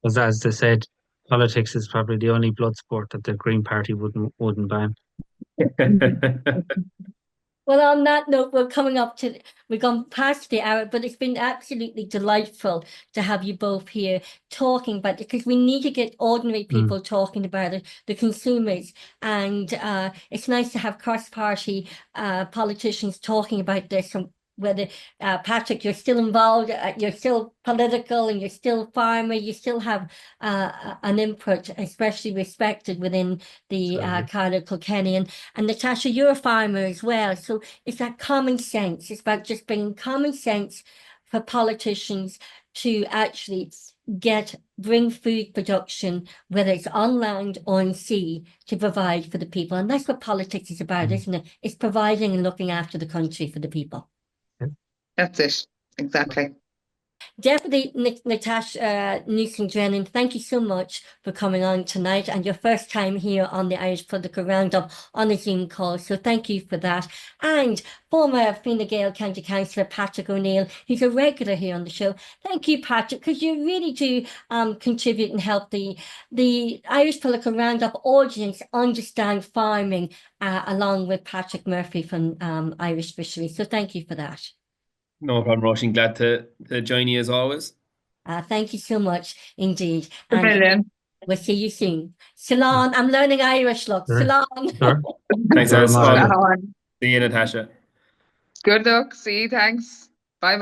[SPEAKER 2] as they said, politics is probably the only blood sport that the Green Party wouldn't ban.
[SPEAKER 1] Well, on that note, we've gone past the hour, but it's been absolutely delightful to have you both here talking about it, because we need to get ordinary people talking about it, the consumers, and it's nice to have cross-party politicians talking about this. And whether, Patrick, you're still involved, you're still political, and you're still farmer, you still have an input, especially respected within the Carlow, Kilkenny. And Natasha, you're a farmer as well. So it's that common sense. It's about just bringing common sense for politicians to actually bring food production, whether it's on land or on sea, to provide for the people. And that's what politics is about, isn't it? It's providing and looking after the country for the people.
[SPEAKER 3] That's it. Exactly.
[SPEAKER 1] Deputy Natasha Newsome Dreenan, thank you so much for coming on tonight, and your first time here on the Irish Political Roundup on a Zoom call. So thank you for that. And former Fine Gael County Councillor Patrick O'Neill, who's a regular here on the show. Thank you, Patrick, because you really do contribute and help the Irish Political Roundup audience understand farming, along with Patrick Murphy from Irish Fisheries. So thank you for that.
[SPEAKER 4] No problem, Roisin. Glad to join you as always.
[SPEAKER 1] Thank you so much indeed.
[SPEAKER 3] Brilliant.
[SPEAKER 1] We'll see you soon. Siinn. I'm learning Irish, look.
[SPEAKER 2] Sure.
[SPEAKER 1] Siinn.
[SPEAKER 2] Sure.
[SPEAKER 4] Thanks,
[SPEAKER 2] Sure,
[SPEAKER 4] guys.
[SPEAKER 2] Margaret.
[SPEAKER 4] See you, Natasha.
[SPEAKER 3] Good luck. See you. Thanks. Bye bye.